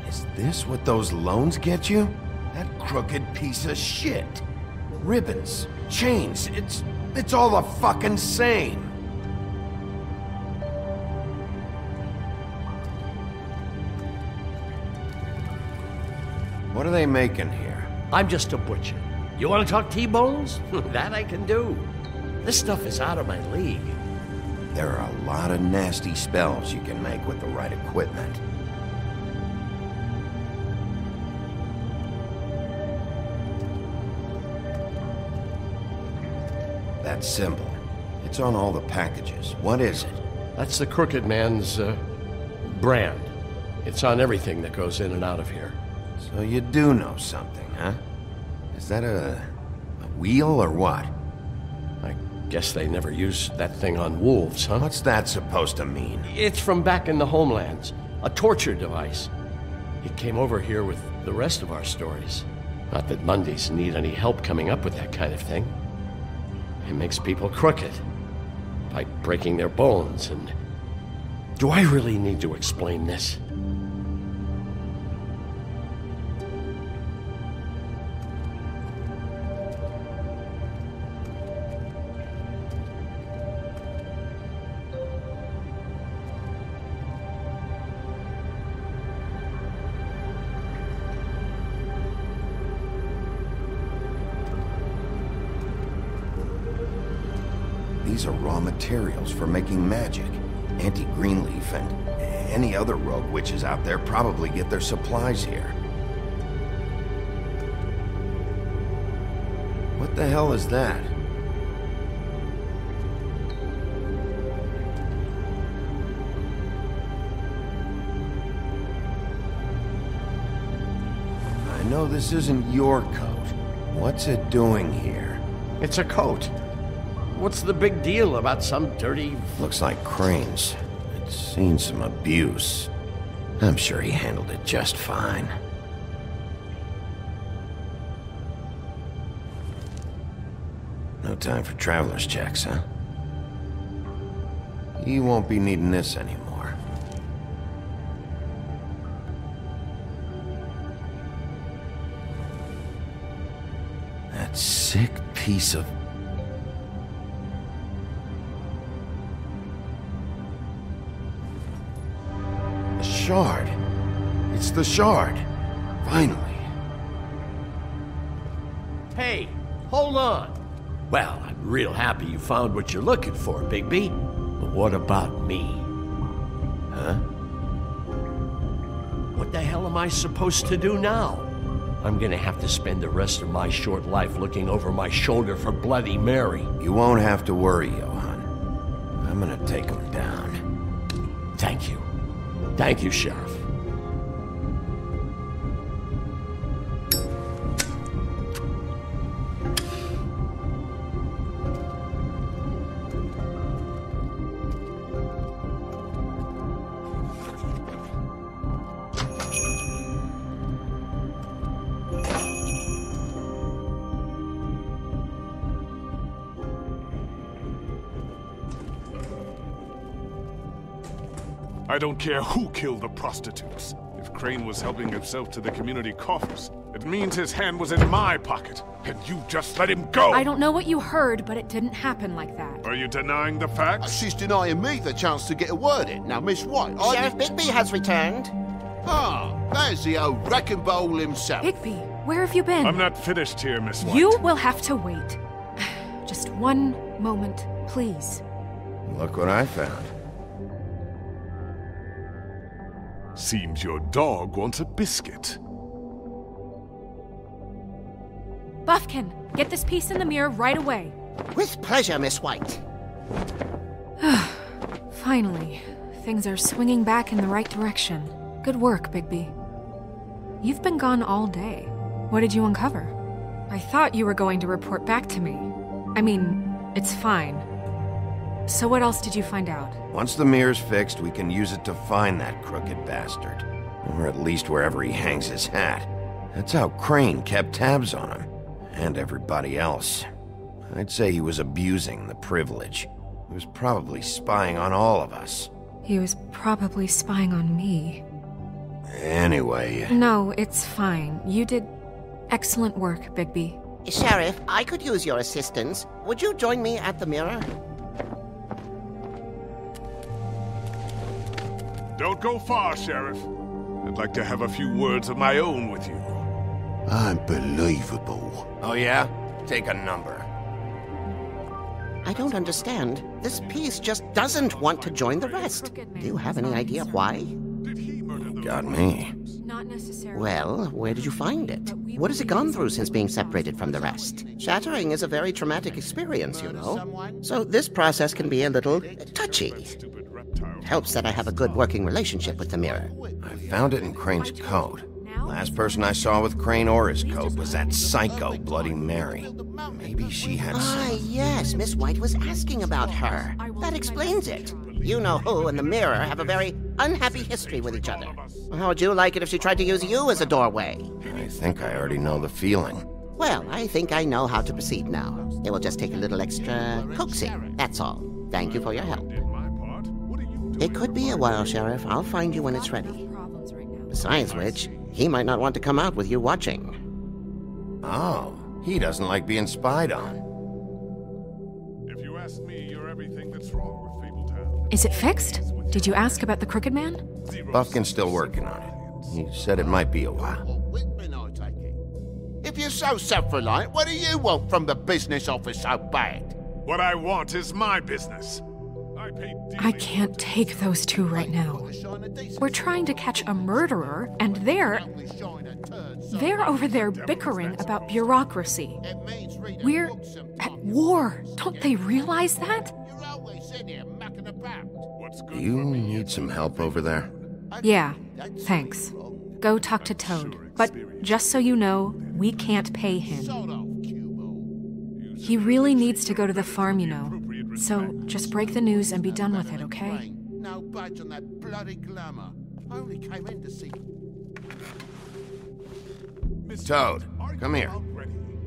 Is this what those loans get you? That crooked piece of shit. Ribbons, chains, it's all the fucking same. What are they making here? I'm just a butcher. You want to talk T-bones? That I can do. This stuff is out of my league. There are a lot of nasty spells you can make with the right equipment. That symbol. It's on all the packages. What is it? That's the crooked man's, brand. It's on everything that goes in and out of here. So you do know something, huh? Is that a wheel or what? I guess they never used that thing on wolves, huh? What's that supposed to mean? It's from back in the homelands. A torture device. It came over here with the rest of our stories. Not that Mondays need any help coming up with that kind of thing. It makes people crooked. By breaking their bones and... Do I really need to explain this? These are raw materials for making magic. Auntie Greenleaf and any other rogue witches out there probably get their supplies here. What the hell is that? I know this isn't your coat. What's it doing here? It's a coat. What's the big deal about some dirty... Looks like Crane's. It's seen some abuse. I'm sure he handled it just fine. No time for traveler's checks, huh? You won't be needing this anymore. That sick piece of... shard. It's the shard. Finally. Hey, hold on. Well, I'm real happy you found what you're looking for, Bigby. But what about me? Huh? What the hell am I supposed to do now? I'm gonna have to spend the rest of my short life looking over my shoulder for Bloody Mary. You won't have to worry, Johann. I'm gonna take him down. Thank you. Thank you, Sheriff. I don't care who killed the prostitutes. If Crane was helping himself to the community coffers, it means his hand was in my pocket, and you just let him go! I don't know what you heard, but it didn't happen like that. Are you denying the facts? She's denying me the chance to get a word in. Now, Miss White, Sheriff Bigby has returned. Ah, there's the old wrecking bowl himself. Bigby, where have you been? I'm not finished here, Miss White. You will have to wait. Just one moment, please. Look what I found. Seems your dog wants a biscuit. Buffkin, get this piece in the mirror right away. With pleasure, Miss White. Finally, things are swinging back in the right direction. Good work, Bigby. You've been gone all day. What did you uncover? I thought you were going to report back to me. I mean, it's fine. So what else did you find out? Once the mirror's fixed, we can use it to find that crooked bastard. Or at least wherever he hangs his hat. That's how Crane kept tabs on him. And everybody else. I'd say he was abusing the privilege. He was probably spying on all of us. He was probably spying on me. Anyway... No, it's fine. You did excellent work, Bigby. Sheriff, I could use your assistance. Would you join me at the mirror? Don't go far, Sheriff. I'd like to have a few words of my own with you. Unbelievable. Oh yeah? Take a number. I don't understand. This piece just doesn't want to join the rest. Do you have any idea why? Got me. Not necessarily. Well, where did you find it? What has it gone through since being separated from the rest? Shattering is a very traumatic experience, you know. So this process can be a little touchy. It helps that I have a good working relationship with the mirror. I found it in Crane's coat. Last person I saw with Crane or his coat was that psycho Bloody Mary. Maybe she had some... Yes, Miss White was asking about her. That explains it. You know who and the mirror have a very unhappy history with each other. How would you like it if she tried to use you as a doorway? I think I already know the feeling. Well, I think I know how to proceed now. It will just take a little extra coaxing, that's all. Thank you for your help. It could be a while, Sheriff. I'll find you when it's ready. Besides which, he might not want to come out with you watching. Oh, he doesn't like being spied on. If you ask me, you're everything that's wrong with Fabletown. Is it fixed? Did you ask about the Crooked Man? Buffkin's still working on it. He said it might be a while. If you're so self-reliant, what do you want from the business office so bad? What I want is my business. I can't take those two right now. We're trying to catch a murderer, and they're over there bickering about bureaucracy. We're at war. Don't they realize that? Do you need some help over there? Yeah, thanks. Go talk to Toad. But just so you know, we can't pay him. He really needs to go to the farm, you know. So just break the news and be done with it, okay? No budge on that bloody glamour. I only came in to see... Toad, come here.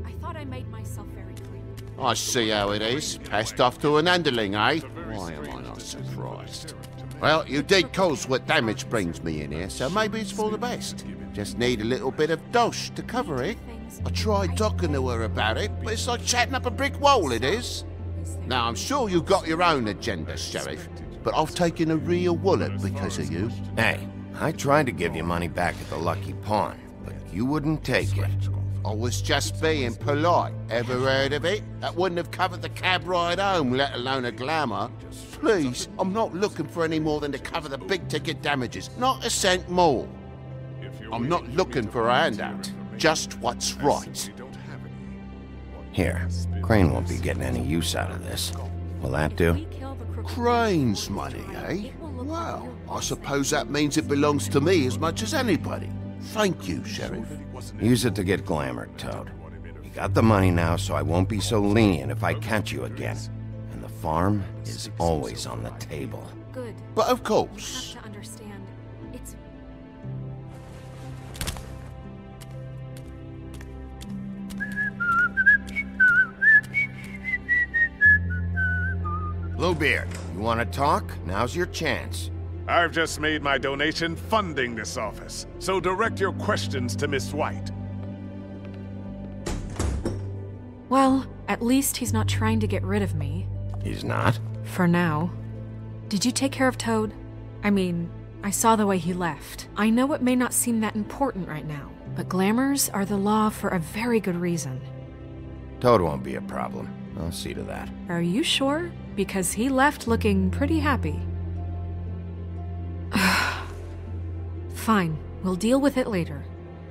I thought I made myself very clear. I see how it is. Passed off to an underling, eh? Why am I not surprised? Well, you did cause what damage brings me in here, so maybe it's for the best. Just need a little bit of dosh to cover it. I tried talking to her about it, but it's like chatting up a brick wall, it is. Now, I'm sure you've got your own agenda, Sheriff, but I've taken a real wallet because of you. Hey, I tried to give you money back at the Lucky Pawn, but you wouldn't take it. I was just being polite. Ever heard of it? That wouldn't have covered the cab ride home, let alone a glamour. Please, I'm not looking for any more than to cover the big-ticket damages. Not a cent more. I'm not looking for a handout. Just what's right. Here, Crane won't be getting any use out of this. Will that do? Crane's money, eh? Well, I suppose that means it belongs to me as much as anybody. Thank you, Sheriff. Use it to get glamored, Toad. You got the money now, so I won't be so lenient if I catch you again. And the farm is always on the table. Good. But of course. You have to understand. It's... Bluebeard, you want to talk? Now's your chance. I've just made my donation funding this office, so direct your questions to Miss White. Well, at least he's not trying to get rid of me. He's not? For now. Did you take care of Toad? I mean, I saw the way he left. I know it may not seem that important right now, but glamours are the law for a very good reason. Toad won't be a problem. I'll see to that. Are you sure? Because he left looking pretty happy. Fine, we'll deal with it later.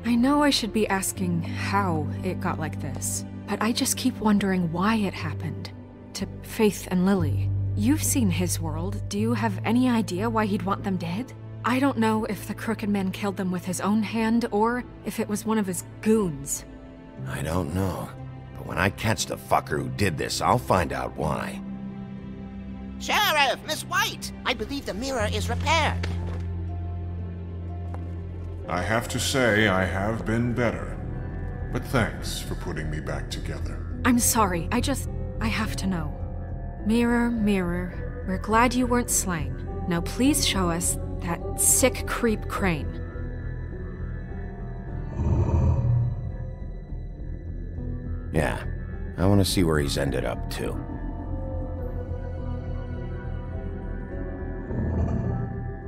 I know I should be asking how it got like this, but I just keep wondering why it happened. To Faith and Lily. You've seen his world. Do you have any idea why he'd want them dead? I don't know if the Crooked Man killed them with his own hand or if it was one of his goons. I don't know. But when I catch the fucker who did this, I'll find out why. Sheriff, Miss White! I believe the mirror is repaired. I have to say I have been better. But thanks for putting me back together. I'm sorry, I have to know. Mirror, mirror, we're glad you weren't slain. Now please show us that sick creep Crane. Yeah, I want to see where he's ended up, too.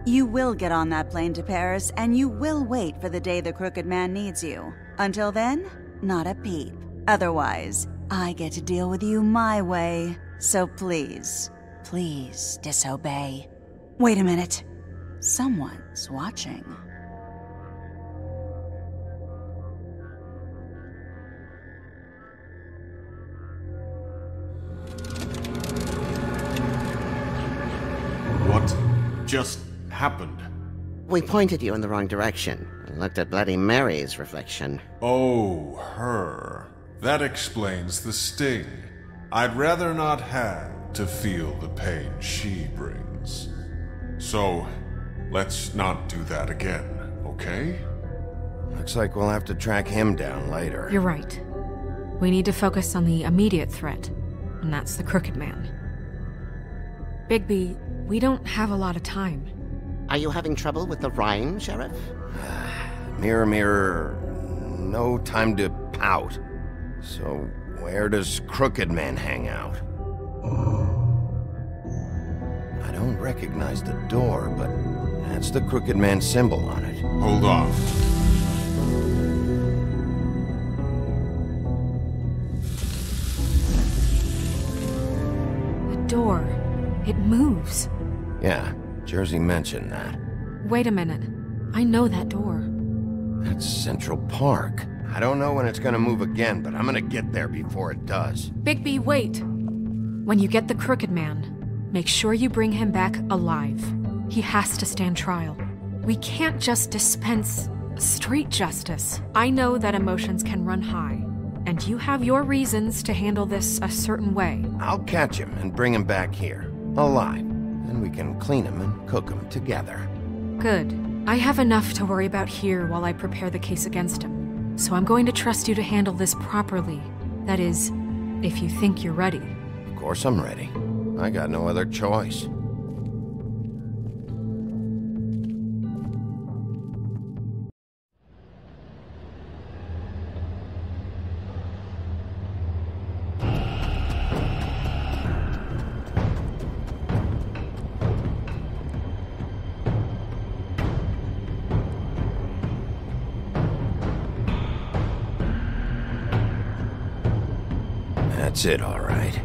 You will get on that plane to Paris, and you will wait for the day the Crooked Man needs you. Until then, not a peep. Otherwise, I get to deal with you my way. So please, please disobey. Wait a minute. Someone's watching. What just happened? We pointed you in the wrong direction and looked at Bloody Mary's reflection. Oh, her. That explains the sting. I'd rather not have to feel the pain she brings. So, let's not do that again, okay? Looks like we'll have to track him down later. You're right. We need to focus on the immediate threat, and that's the Crooked Man. Bigby, we don't have a lot of time. Are you having trouble with the rhyme, Sheriff? Mirror, mirror, no time to pout. So, where does Crooked Man hang out? I don't recognize the door, but that's the Crooked Man symbol on it. Hold on. The door. It moves. Yeah, Jersey mentioned that. Wait a minute. I know that door. That's Central Park. I don't know when it's gonna move again, but I'm gonna get there before it does. Bigby, wait! When you get the Crooked Man, make sure you bring him back alive. He has to stand trial. We can't just dispense street justice. I know that emotions can run high, and you have your reasons to handle this a certain way. I'll catch him and bring him back here, alive. Then we can clean him and cook him together. Good. I have enough to worry about here while I prepare the case against him. So I'm going to trust you to handle this properly. That is, if you think you're ready. Of course I'm ready. I got no other choice. That's it, all right.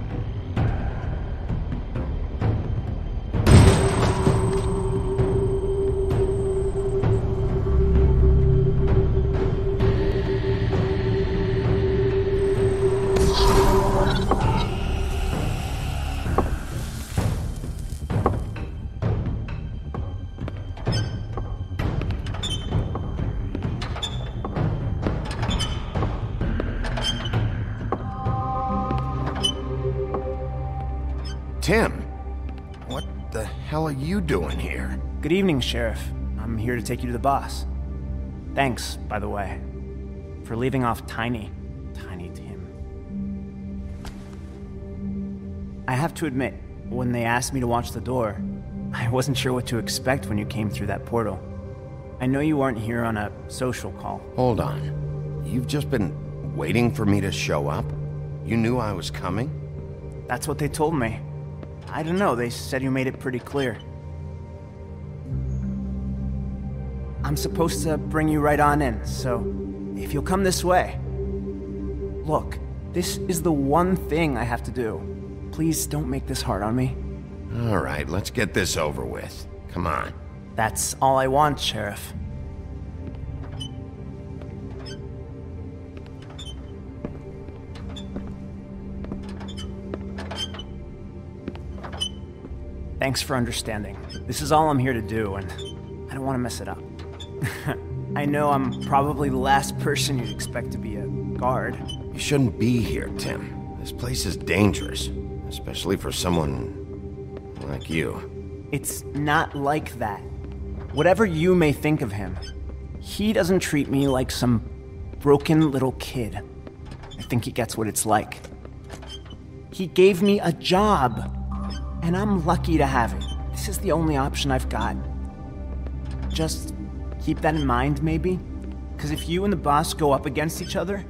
Tim, what the hell are you doing here? Good evening, Sheriff. I'm here to take you to the boss. Thanks, by the way, for leaving off Tiny Tim. I have to admit, when they asked me to watch the door, I wasn't sure what to expect when you came through that portal. I know you weren't here on a social call. Hold on. You've just been waiting for me to show up? You knew I was coming? That's what they told me. I don't know, they said you made it pretty clear. I'm supposed to bring you right on in, so if you'll come this way. Look, this is the one thing I have to do. Please don't make this hard on me. All right, let's get this over with. Come on. That's all I want, Sheriff. Thanks for understanding. This is all I'm here to do, and I don't want to mess it up. I know I'm probably the last person you'd expect to be a guard. You shouldn't be here, Tim. This place is dangerous, especially for someone like you. It's not like that. Whatever you may think of him, he doesn't treat me like some broken little kid. I think he gets what it's like. He gave me a job, and I'm lucky to have it. This is the only option I've got. Just keep that in mind, maybe? Because if you and the boss go up against each other,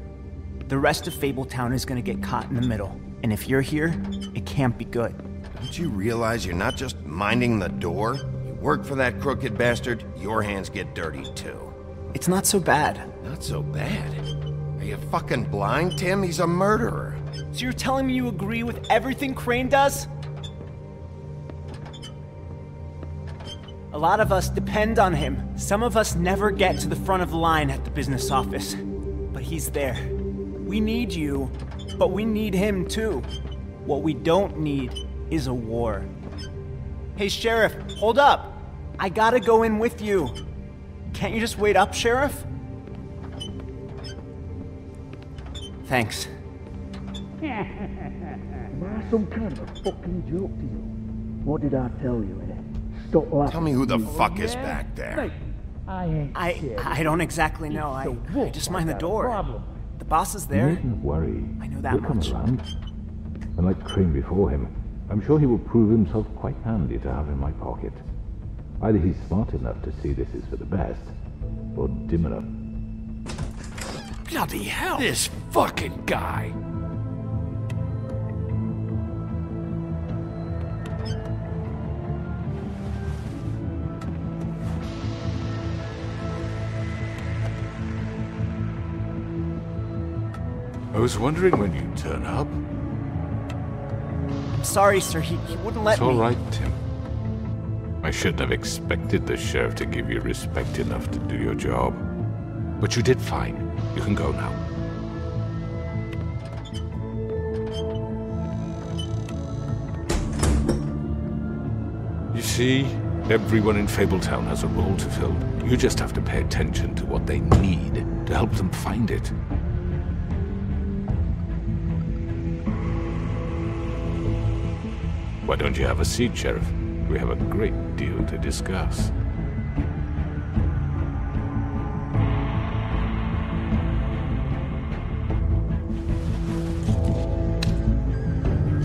the rest of Fabletown is going to get caught in the middle. And if you're here, it can't be good. Don't you realize you're not just minding the door? You work for that crooked bastard, your hands get dirty too. It's not so bad. Not so bad? Are you fucking blind, Tim? He's a murderer. So you're telling me you agree with everything Crane does? A lot of us depend on him. Some of us never get to the front of the line at the business office. But he's there. We need you, but we need him too. What we don't need is a war. Hey, Sheriff, hold up. I gotta go in with you. Can't you just wait up, Sheriff? Thanks. Am I some kind of a fucking joke to you? What did I tell you, eh? Stop laughing. Tell me who the fuck is back there. I don't exactly know. I just mind the door. The boss is there. You needn't worry. I know that He'll come much. around. And like Crane before him, I'm sure he will prove himself quite handy to have in my pocket. Either he's smart enough to see this is for the best, or dim enough. Bloody hell! This fucking guy! I was wondering when you'd turn up. I'm sorry, sir. He wouldn't let It's me. all right, Tim. I shouldn't have expected the sheriff to give you respect enough to do your job. But you did fine. You can go now. You see, everyone in Fabletown has a role to fill. You just have to pay attention to what they need to help them find it. Why don't you have a seat, Sheriff? We have a great deal to discuss.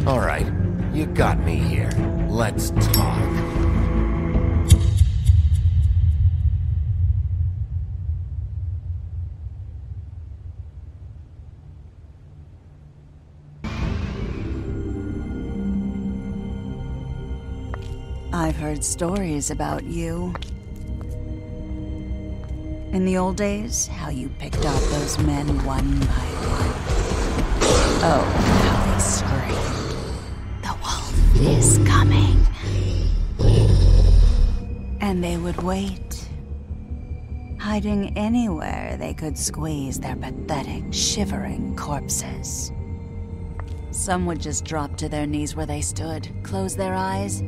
All right, you got me here. Let's talk. I've heard stories about you. In the old days, how you picked off those men one by one. Oh, how they screamed. The wolf is coming. And they would wait, hiding anywhere they could squeeze their pathetic, shivering corpses. Some would just drop to their knees where they stood, close their eyes,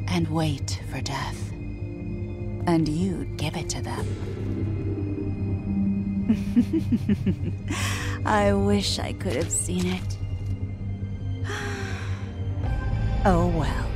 and wait for death. And you'd give it to them. I wish I could have seen it. Oh well.